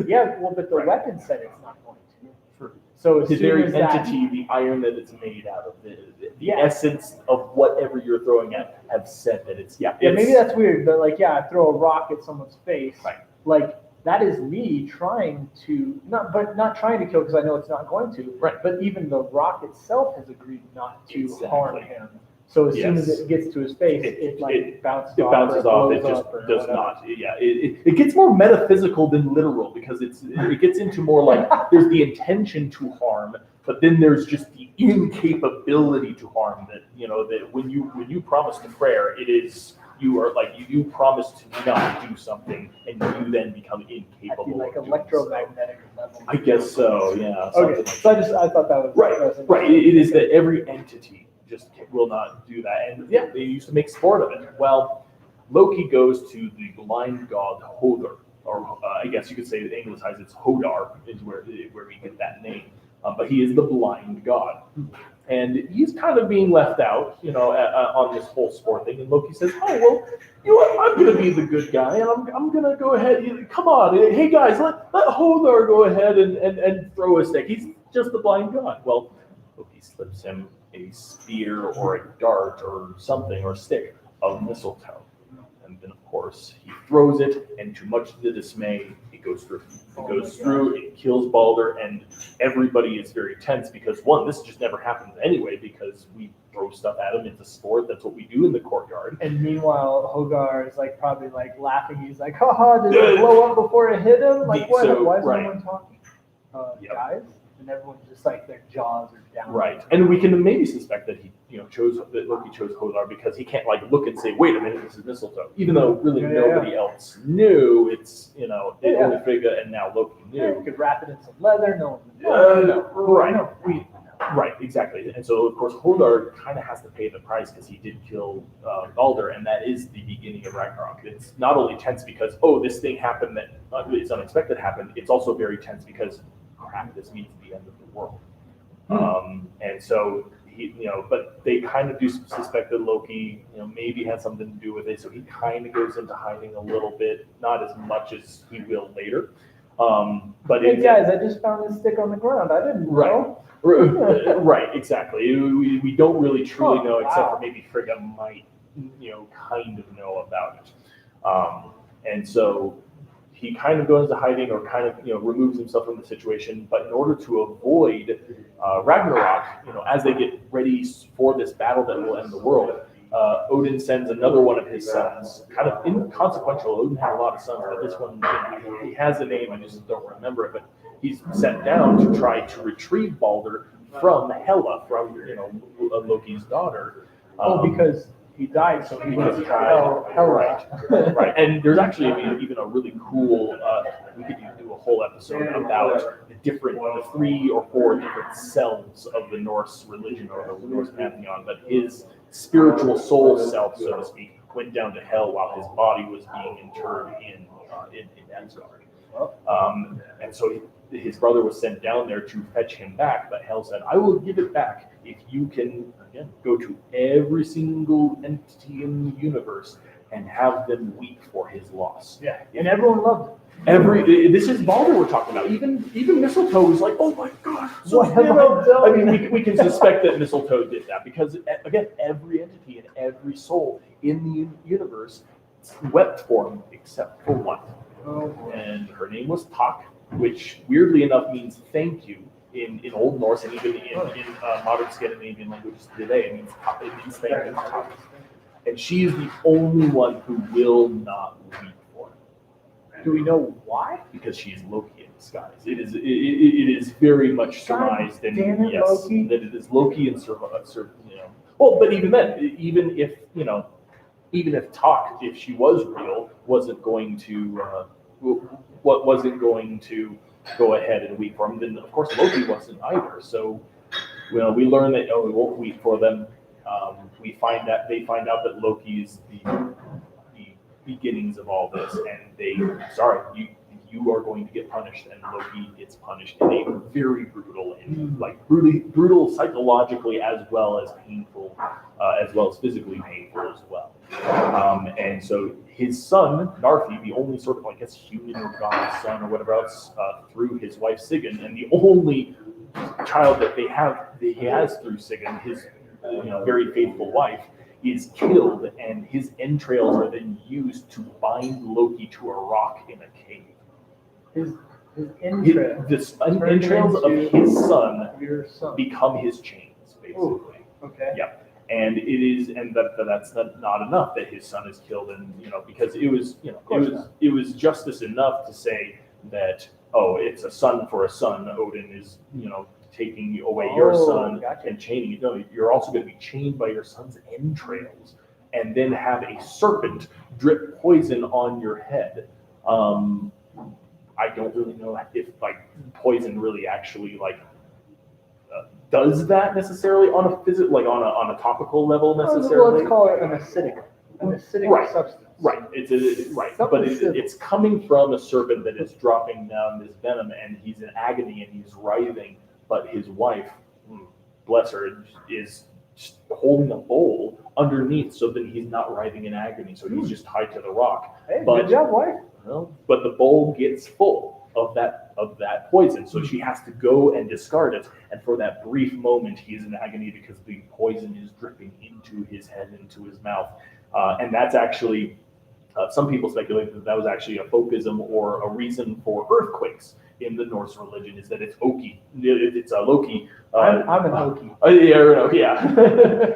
but the weapon said it's not going to. True. So as the soon very as entity, the iron that it's made out of, the essence of whatever you're throwing at, have said that it's maybe that's weird, but I throw a rock at someone's face. Right. Like that is me trying to not trying to kill because I know it's not going to. Right. But even the rock itself has agreed not to harm him. So as soon as it gets to his face, it bounces off. It bounces off. It just does not. Yeah. It gets more metaphysical than literal because it gets into more like there's the intention to harm, but then there's just the incapability to harm. That when you promise to prayer, it is. You are you promise to not do something, and you then become incapable. Like electromagnetic level. I guess so. Yeah. Okay. So I thought that was right. It is that every entity just will not do that, and they used to make sport of it. Well, Loki goes to the blind god Hodor, or I guess you could say that anglicized it's Hodar is where we get that name. But he is the blind god. And he's kind of being left out, on this whole sport thing. And Loki says, "Oh well, you know what? I'm going to be the good guy, and I'm going to go ahead. Come on, hey guys, let Hodor go ahead and throw a stick. He's just the blind god." Well, Loki slips him a spear or a dart or something or stick of mistletoe, and then of course he throws it, and to much the dismay, it goes through. It kills Balder, and everybody is very tense because this just never happens anyway because we throw stuff at him. It's a sport. That's what we do in the courtyard. And meanwhile, Hogar is probably laughing. He's like, haha, did it blow up before it hit him? Why is no one talking? Guys? And everyone's just their jaws are down. Right. And we can maybe suspect that Loki chose Hodar because he can't look and say, wait a minute, this is mistletoe. Even though really nobody else knew, it's, only Frigga and now Loki knew. Yeah, we could wrap it in some leather, no one Right. Right, exactly. And so, of course, Hodar kind of has to pay the price because he did kill Balder, and that is the beginning of Ragnarok. It's not only tense because, this thing happened that is unexpected happened, it's also very tense because, crap, this means the end of the world. And so but they kind of do suspect that Loki, maybe had something to do with it. So he kind of goes into hiding a little bit, not as much as he will later. But Hey guys, I just found this stick on the ground. I didn't know. Right, exactly. We don't really truly know, except for wow. maybe Frigga might, kind of know about it. And so he kind of goes into hiding or kind of, removes himself from the situation. But in order to avoid Ragnarok, as they get ready for this battle that will end the world, Odin sends another one of his sons, kind of inconsequential. Odin had a lot of sons, but this one, he has a name, I just don't remember it, but he's sent down to try to retrieve Balder from Hela, from, Loki's daughter. Because he died, so he Because was he died. Hell. Right. And there's actually even a really cool, we could do a whole episode about the 3 or 4 different selves of the Norse religion or the Norse pantheon, but his spiritual soul self, so to speak, went down to hell while his body was being interred in Asgard. And so his brother was sent down there to fetch him back, but Hel said, I will give it back if you can, again, go to every single entity in the universe and have them weep for his loss. Yeah, and everyone loved him. This is Balder we're talking about. Even Mistletoe was like, oh my God. So, what have I done? I mean, we can suspect that Mistletoe did that because, again, every entity and every soul in the universe wept for him except for one. And her name was Tak, which weirdly enough means thank you in Old Norse and even in modern Scandinavian languages today. It means thank you. Tak. And she is the only one who will not weep for him. Do we know why? Because she is Loki in disguise. It is very much surmised and yes, Loki. that it is Loki and Well, but even then, even if Tak, if she was real, wasn't going to go ahead and weep for him, then of course Loki wasn't either. So, we learn that we won't weep for them. They find out that Loki is the beginnings of all this, and you are going to get punished, and Loki gets punished in a very brutal and brutal psychologically as well as painful, as well as physically painful as well. And so his son, Narfi, the only sort of, human or god son or whatever else, through his wife Sigyn, and the only child that he has through Sigyn, his very faithful wife, is killed, and his entrails are then used to bind Loki to a rock in a cave. His entrails. The entrails of his son Your son. become his chains, basically. Ooh, okay. Yeah. And that's not enough that his son is killed, and because it was justice enough to say that, oh, it's a son for a son. Odin is taking away your son and chaining you. No, you're also going to be chained by your son's entrails, and then have a serpent drip poison on your head. I don't really know if poison really actually does that necessarily on a topical level necessarily. Let's call it an acidic substance. Right. It's coming from a serpent that is dropping down this venom, and he's in agony and he's writhing. But his wife, bless her, is just holding a bowl underneath so that he's not writhing in agony. So he's just tied to the rock. Hey, good job, wife. But the bowl gets full of that poison, so she has to go and discard it. And for that brief moment, he is in agony because the poison is dripping into his head, into his mouth. And that's actually, some people speculate that was actually a folkism or a reason for earthquakes in the Norse religion, is that it's Loki. It's Loki. I'm an Loki.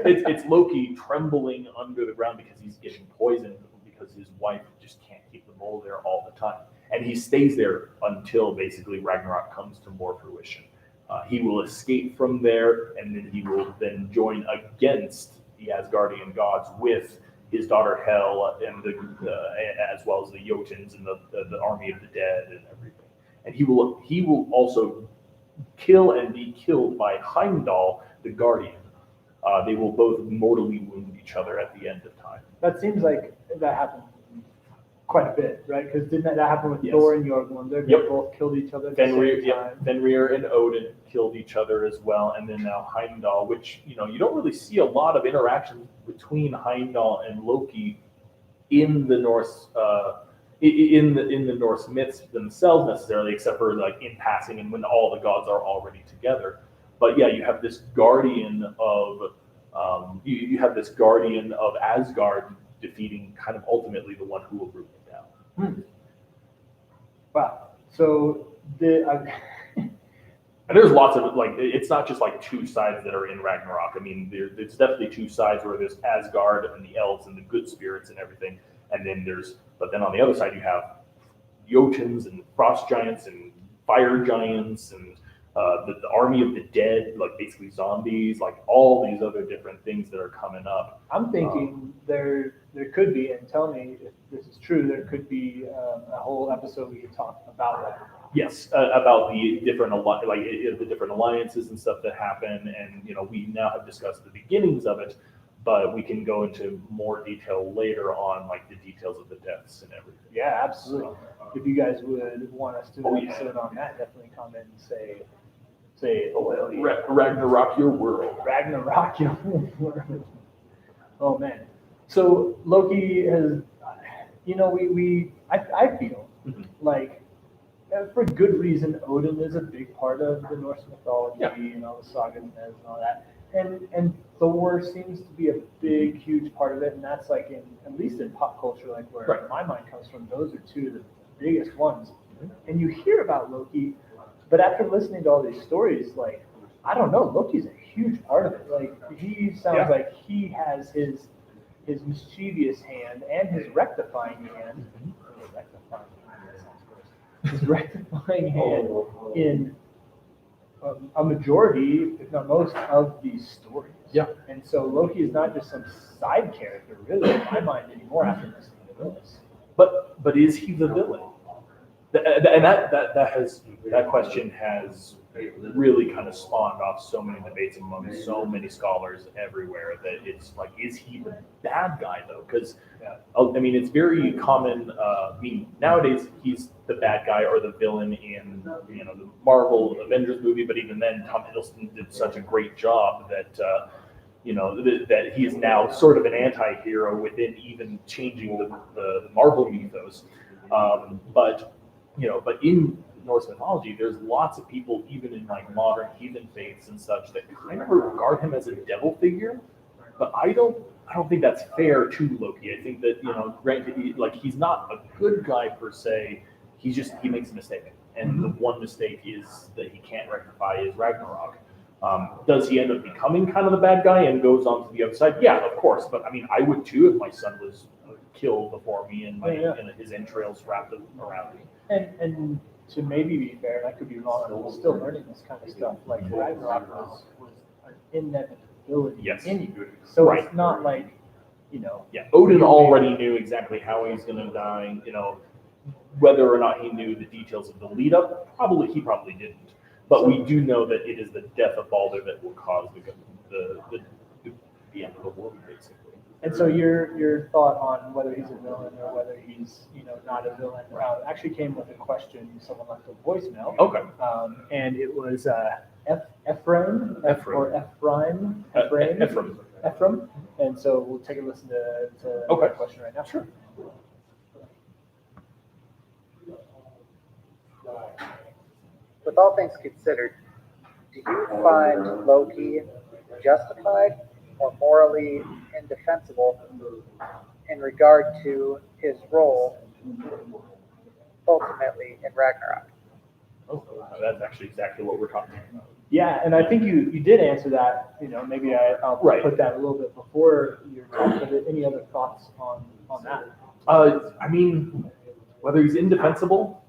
It's Loki trembling under the ground because he's getting poisoned because his wife just can't keep the bowl there all the time. And he stays there until basically Ragnarok comes to more fruition. He will escape from there, and then he will then join against the Asgardian gods with his daughter Hel, and as well as the Jotuns and the army of the dead and everything. And he will also kill and be killed by Heimdall, the Guardian. They will both mortally wound each other at the end of time. That seems like that happened quite a bit, right? Because didn't that happen with Yes. Thor and Jormungandr? They Yep. both killed each other at the Fenrir, same time. Fenrir and Odin killed each other as well, and then now Heimdall, which you don't really see a lot of interaction between Heimdall and Loki in the Norse in the Norse myths themselves necessarily, except for like in passing and when all the gods are already together. But yeah, you have this guardian of you have this guardian of Asgard defeating kind of ultimately the one who will root it down. Wow. So And there's lots of like it's not just like two sides that are in Ragnarok. I mean, there's definitely two sides where there's Asgard and the elves and the good spirits and everything, and then but then on the other side you have Jotuns and frost giants and fire giants and the army of the dead, like basically zombies, like all these other different things that are coming up. I'm thinking there could be, and tell me if this is true, there could be a whole episode we could talk about that. Yes, about the different the different alliances and stuff that happen, and we now have discussed the beginnings of it, but we can go into more detail later on, like the details of the deaths and everything. Yeah, absolutely. If you guys would want us to do an yeah. episode on that, definitely comment and say, oh, well, yeah. Ragnarok your world. Ragnarok your world. Oh man. So Loki has, I feel Mhm. like, for good reason, Odin is a big part of the Norse mythology, Yeah. the sagas and Eddas and all that. And Thor seems to be a big, huge part of it, and that's like at least in pop culture, like where Right. my mind comes from. Those are two of the biggest ones. Mhm. And you hear about Loki, but after listening to all these stories, like, I don't know, Loki's a huge part of it. Like, he sounds Yeah. like he has his mischievous hand and his rectifying hand. His rectifying hand in a majority, if not most, of these stories. Yeah. And so Loki is not just some side character, really, in my mind anymore after listening to this. But is he the villain? And that question has really kind of spawned off so many debates among so many scholars everywhere that it's like, is he the bad guy though? Because I mean, it's very common. Nowadays he's the bad guy or the villain in the Marvel Avengers movie, but even then, Tom Hiddleston did such a great job that that he is now sort of an anti-hero within even changing the Marvel mythos. But in Norse mythology, there's lots of people, even in like modern heathen faiths and such, that kind of regard him as a devil figure. But I don't think that's fair to Loki. I think that granted, like he's not a good guy per se. He makes a mistake, and the one mistake is that he can't rectify is Ragnarok. Does he end up becoming kind of the bad guy and goes on to the other side? Yeah, of course. But I mean, I would too if my son was killed before me and and his entrails wrapped around me. And to maybe be fair, and I could be wrong, I'm still learning this kind of stuff. Like Ragnarok was an inevitability anyway. So Right. it's not like, Yeah, Odin already knew exactly how he's going to die. Whether or not he knew the details of the lead up, he probably didn't. But we do know that it is the death of Balder that will cause the end of the world, basically. And so your thought on whether he's a villain or whether he's not a villain actually came with a question. Someone left a voicemail. Okay. And it was Ephraim. And so we'll take a listen to that question right now. Sure. With all things considered, do you find Loki justified or morally indefensible in regard to his role ultimately in Ragnarok? Oh, that's actually exactly what we're talking about. Yeah, and I think you did answer that. Maybe I'll put that a little bit before your talk. But any other thoughts on that? I mean, whether he's indefensible.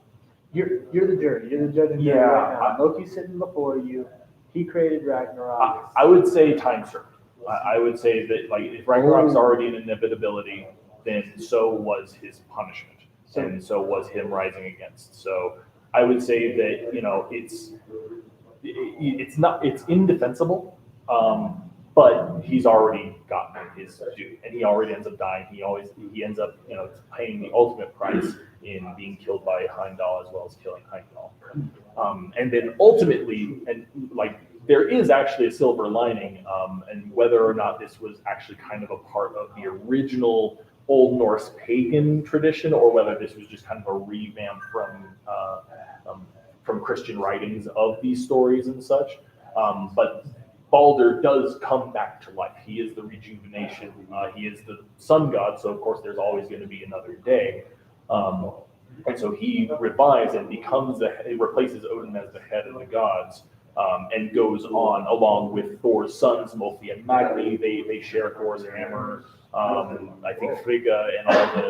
You're the jury. You're the judge and jury right now. Loki's sitting before you. He created Ragnarok. I would say time served. I would say that like if Ragnarok's already an inevitability, then so was his punishment, and so was him rising against. So I would say that it's indefensible, but but he's already gotten his due, and he already ends up dying. He ends up paying the ultimate price in being killed by Heimdall as well as killing Heimdall. And then ultimately, and like there is actually a silver lining, and whether or not this was actually kind of a part of the original Old Norse pagan tradition, or whether this was just kind of a revamp from Christian writings of these stories and such. But Balder does come back to life. He is the rejuvenation. He is the sun god, so of course there's always going to be another day. And so he revives and replaces Odin as the head of the gods, and goes on along with Thor's sons, Loki and Magni. They share Thor's hammer. I think Frigga and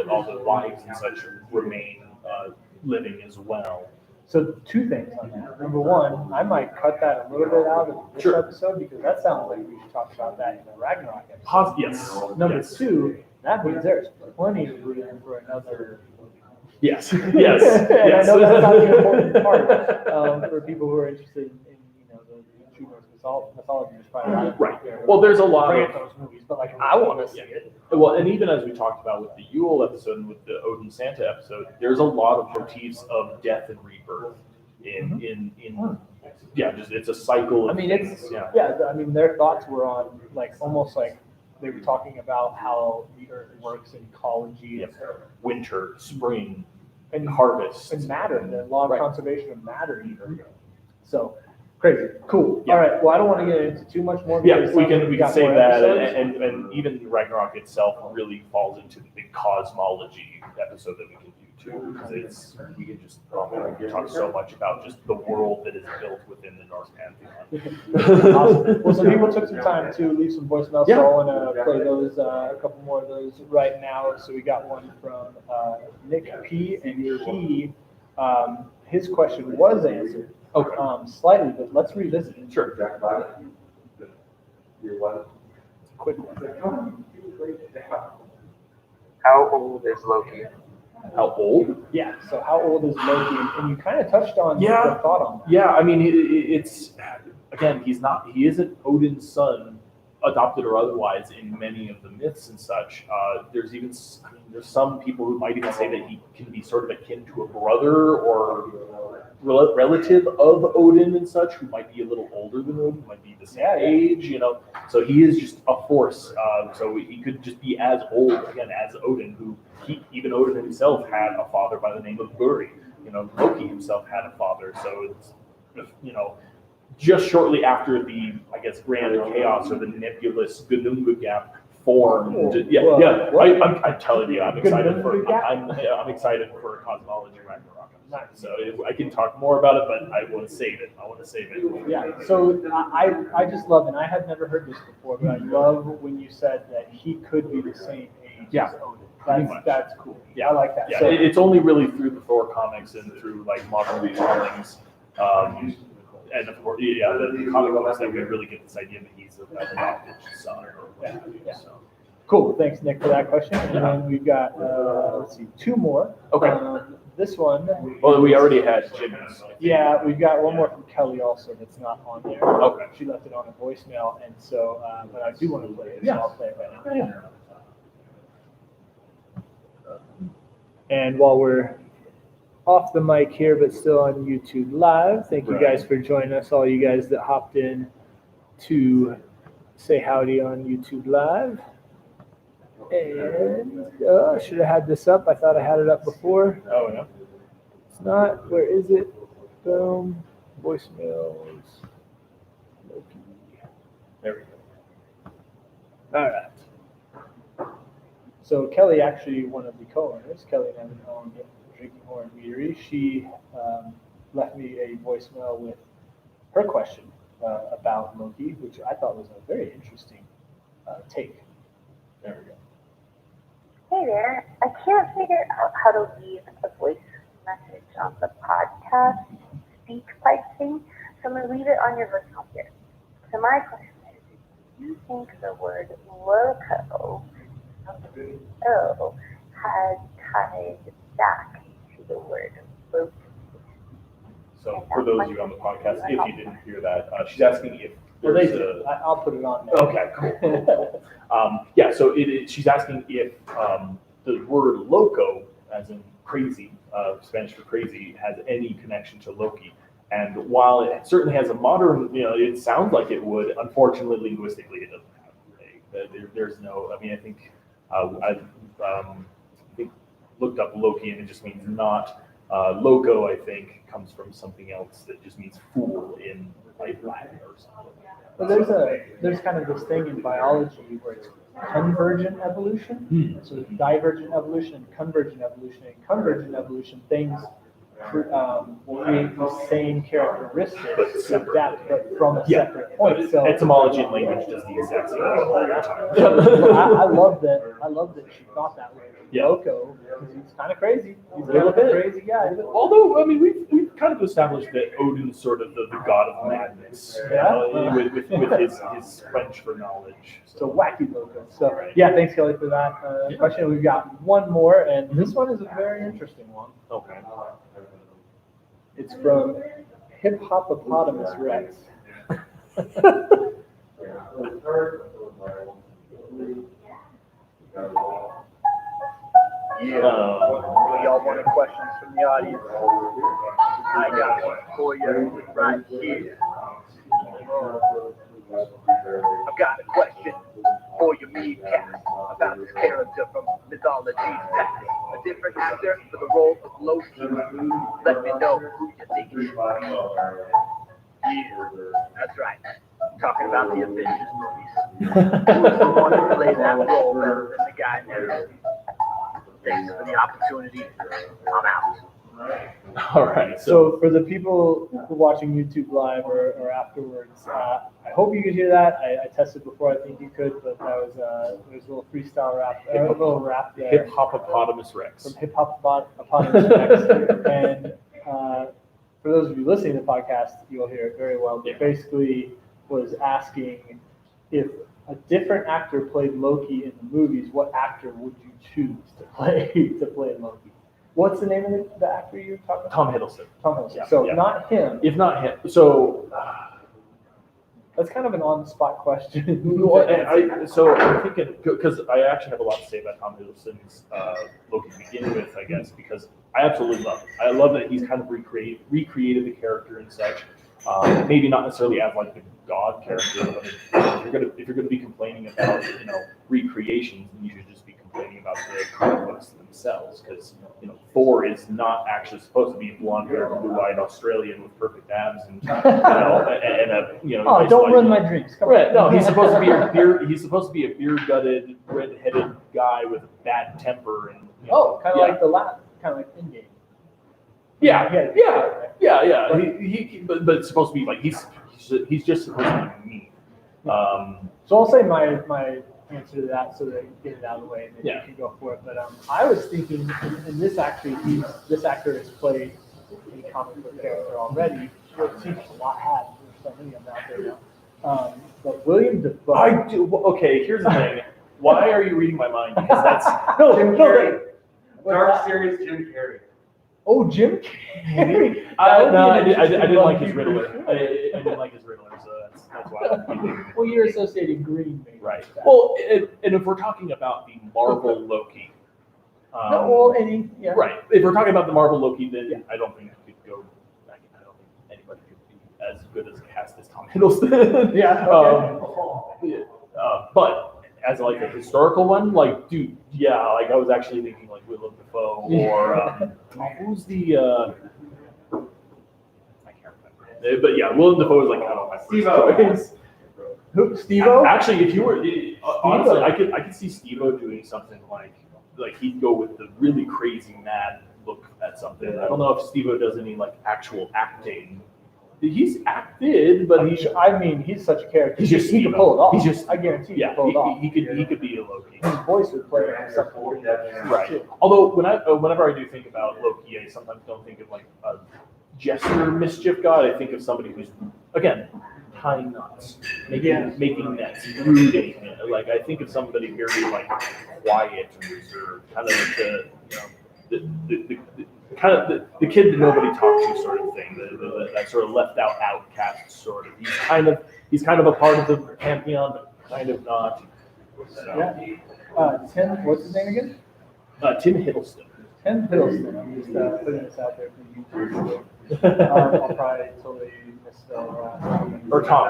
all the wives and such remain living as well. So two things on that. Number one, I might cut that a little bit out of this episode because that sounds like we should talk about that in the Ragnarok episode. Yes. Number two, that means there's plenty of room for another. Yes. And I know that's not the important part for people who are interested in the true Norse mythology. There's probably a lot of Right. Well, there's a lot of those movies, but like I want to see it. Well, and even as we talked about with the Yule episode and with the Odin Santa episode, there's a lot of motifs of death and rebirth in just it's a cycle. I mean, I mean, their thoughts were on like almost like they were talking about how the earth works in ecology, winter, spring, and harvest, and matter, the law of conservation of matter. So. Crazy, cool. Yeah. All right. Well, I don't want to get into too much more. Yeah, we can save that, and even Ragnarok itself really falls into the cosmology episode that we can do too, because we can just talk so much about just the world that is built within the Norse pantheon. Awesome. Well, some people took some time to leave some voicemails, so I want to play those, a couple more of those right now. So we got one from Nick P, and he, his question was answered. Okay. Slightly, but let's revisit it. Sure. Quick one. How old is Loki? How old? Yeah. So how old is Loki? And you kind of touched on the thought on that. Yeah. I mean, it's again, he isn't Odin's son, adopted or otherwise, in many of the myths and such. There's some people who might even say that he can be sort of akin to a brother or relative of Odin and such, who might be a little older than Odin, might be the same age, So he is just a force. So he could just be as old again as Odin, who even Odin himself had a father by the name of Buri. Loki himself had a father. So it's just shortly after the, I guess, grand chaos or the nebulous Gununga gap formed. I'm telling you, I'm excited I'm excited for cosmology Ragnarok. So I can talk more about it, but I want to save it. Yeah. So I just love, and I had never heard this before, but I love when you said that he could be the same age as Odin. That's cool. Yeah, I like that. Yeah, so, it's only really through the Thor comics and through like modern retellings, and of course, the comic books that we really get this idea that he's an adopted son. So. Cool. Thanks, Nick, for that question. And then we've got two more. Okay. This one. Well, we already had Jimmy's. Yeah, we've got one more from Kelly also that's not on there. Okay. She left it on a voicemail, and so, but I do want to play it, so I'll play it right now. And while we're off the mic here, but still on YouTube Live, thank you guys for joining us, all you guys that hopped in to say howdy on YouTube Live. And I should have had this up. I thought I had it up before. Oh, no. It's not. Where is it? Boom. Voicemails. Loki. There we go. All right. So Kelly, actually one of the co-owners, Kelly and I own Drinking Horn Meadery. She left me a voicemail with her question about Loki, which I thought was a very interesting take. There we go. Hey there, I can't figure out how to leave a voice message on the podcast speak pipe thing, so I'm going to leave it on your voicemail here. So my question is, do you think the word loco has tied back to the word Loki? So for those of you on the podcast, if you didn't hear that, she's asking if Well, they there's do. a- I'll put it on there. Okay, cool. Yeah, so she's asking if the word loco, as in crazy, Spanish for crazy, has any connection to Loki. And while it certainly has a modern, it sounds like it would, unfortunately, linguistically, it doesn't have there's no, I mean, I think I've looked up Loki and it just means not. Loco, I think, comes from something else that just means fool in like Latin or something. Well, there's kind of this thing in biology where it's convergent evolution. So there's divergent evolution and convergent evolution. In convergent evolution, things create the same characteristics, adapt, but from a separate point. So Etymology and language does the exact same thing all the time. I love that. I love that she thought that way. Yeah. Loco, because he's kind of crazy. He's A little kind of a bit. crazy guy. Although, I mean, we've kind of established that Odin's sort of the god of madness, with his quench for knowledge. So wacky Loco. So yeah, thanks Kelly for that question. We've got one more, and this one is a very interesting one. Okay. It's from Hip Hopopotamus Rex. Y'all wanted questions from the audience. I got one for you right here. I've got a question for your Meadcast about this character from Mythology's past. A different actor for the role of Loki. Let me know who you think it should be. Yeah, that's right. I'm talking about the Avengers movies. Who's the one to play that role better than the guy next? Thanks for the opportunity. I'm out. All right. So for the people who are watching YouTube live or afterwards, I hope you could hear that. I tested before, I think you could, but that was there was a little freestyle rap, a little rap there. Hip Hopopotamus Rex. From Hip Hopopotamus Rex. And for those of you listening to the podcast, you'll hear it very well. But basically was asking if a different actor played Loki in the movies, what actor would you choose to play Loki? What's the name of the actor you're talking about? Tom Hiddleston. Tom Hiddleston. Yeah, So yeah. not him. If not him, so That's kind of an on-the-spot question. so I'm thinking, because I actually have a lot to say about Tom Hiddleston's Loki to begin with, I guess, because I absolutely love it. I love that he's kind of recreated the character and such. Maybe not necessarily as like the god character, but if you're gonna be complaining about recreations, then you should just be complaining about the comic books themselves, because Thor is not actually supposed to be blonde-haired, blue-eyed Australian with perfect abs and Oh, don't ruin my dreams. Come Right? on. No, he's supposed to be a beard. He's supposed to be a beard-gutted, red-headed guy with a bad temper and. Kind of like the last, kind of like in-game. Yeah. But it's supposed to be like he's just supposed to be mean. So I'll say my answer to that so that you get it out of the way and then you can go for it. But I was thinking, and this actor has played a comic book character already. He's a lot had. There's so many of them out there now. But William Dafoe. I do. Okay, here's the thing. Why are you reading my mind? Because that's Jim Carrey. Dark series Jim Carrey. Oh, Jim Carrey. I didn't like his Riddler. I didn't like his Riddler, so that's why. I'm thinking. Well, you're associating green, maybe. Right. Well, and if we're talking about the Marvel Loki. Right. If we're talking about the Marvel Loki, then I don't think it could go. I don't think anybody could be as good as cast as Tom Hiddleston. But as like a historical one, like dude, like I was actually thinking like Willem Dafoe or who's the I can't remember. But yeah, Willem Dafoe is like kind of my first choice. Who? Steve-O? Actually, if you were honestly, I could see Steve-O doing something like he'd go with the really crazy mad look at something. I don't know if Steve-O does any like actual acting. He's acted, but he's such a character. He can pull it off. I guarantee he can pull it off. He could be a Loki. His voice would play something. Right. Although whenever I do think about Loki, I sometimes don't think of like a jester mischief god. I think of somebody who's again tying knots, making nets, brooding. Like I think of somebody very like quiet and reserved, kind of the kid that nobody talks to sort of thing, that sort of left out outcast sort of. he's kind of a part of the pantheon, but kind of not. So. Yeah. Tim, what's his name again? Tim Hiddleston. Tim Hiddleston. I'm just putting this out there for YouTube. I'll probably totally misspell that. Or Tom.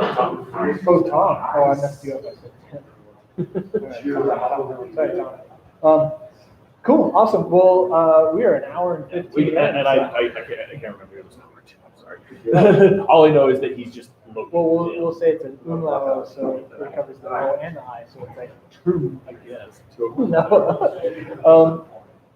Oh, Tom. Oh, I messed you up. I said Tim. Sorry, Tom. Cool, awesome. Well, we are an hour and 15 minutes. And I can't remember the number two. I'm sorry. All I know is that he's just Loki. Well, we'll say it's an umlaut, so it covers the O and the I, so it's like true, I guess. No.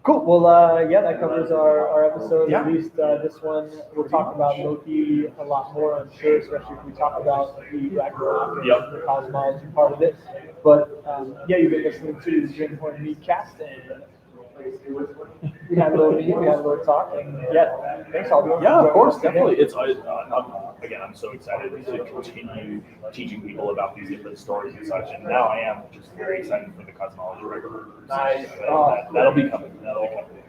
Cool. Well, yeah, that covers our episode. Yeah. At least this one, we'll talk about Loki a lot more, I'm sure, especially if we talk about the Ragnarok and Yep. the cosmology part of it. But yeah, you've been listening to the Drinking Horn Meadcast, and we had a little meeting, we had a little talk, and yeah, thanks all. Yeah, of course, definitely. I'm so excited to continue teaching people about these different stories and such, and now I am just very excited for the cosmology record. Nice. That'll be coming.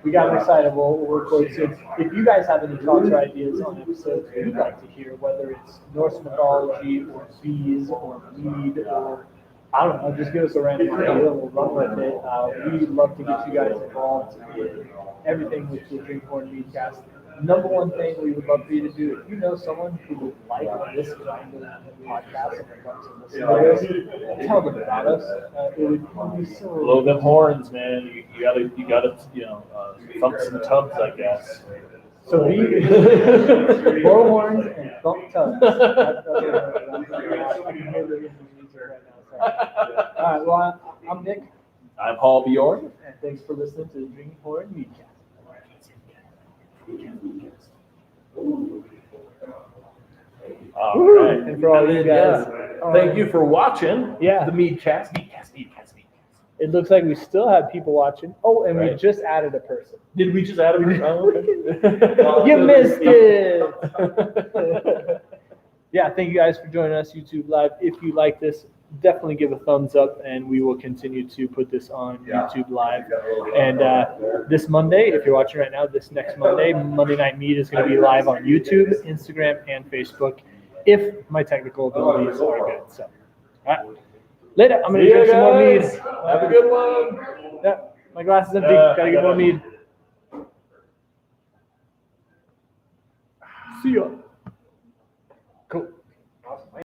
We got excited. We'll work with you. If you guys have any thoughts or ideas on episodes you'd like to hear, whether it's Norse mythology or bees or mead or I don't know, just give us a random idea and we'll run with it. We'd love to get you guys involved in everything with the Drinking Horn Meadcast. Number one thing we would love for you to do, if you know someone who would like this kind of podcast and would love to listen to this, tell them about us. It would be so. Blow them horns, man. You gotta, thump some tubs, I guess. So blow horns and thump tubs. That's what I can hear the music right now. Sorry. All right, well, I'm Nick. I'm Hallbjørn. And thanks for listening to the Drinking Horn Meadcast. All right. And for all you guys, thank you for watching. Yeah. The Meadcast. It looks like we still have people watching. Oh, and we Right. just added a person. Did we just add a You missed it. Yeah, thank you guys for joining us YouTube Live. If you like this, definitely give a thumbs up, and we will continue to put this on YouTube Live. And this Monday, if you're watching right now, this next Monday, Monday Night Mead is going to be live on YouTube, Instagram, and Facebook, if my technical abilities are good. So, all right. Later. I'm going to drink some more mead. Have a good one. Yeah, my glass is empty. Gotta get more mead. See ya.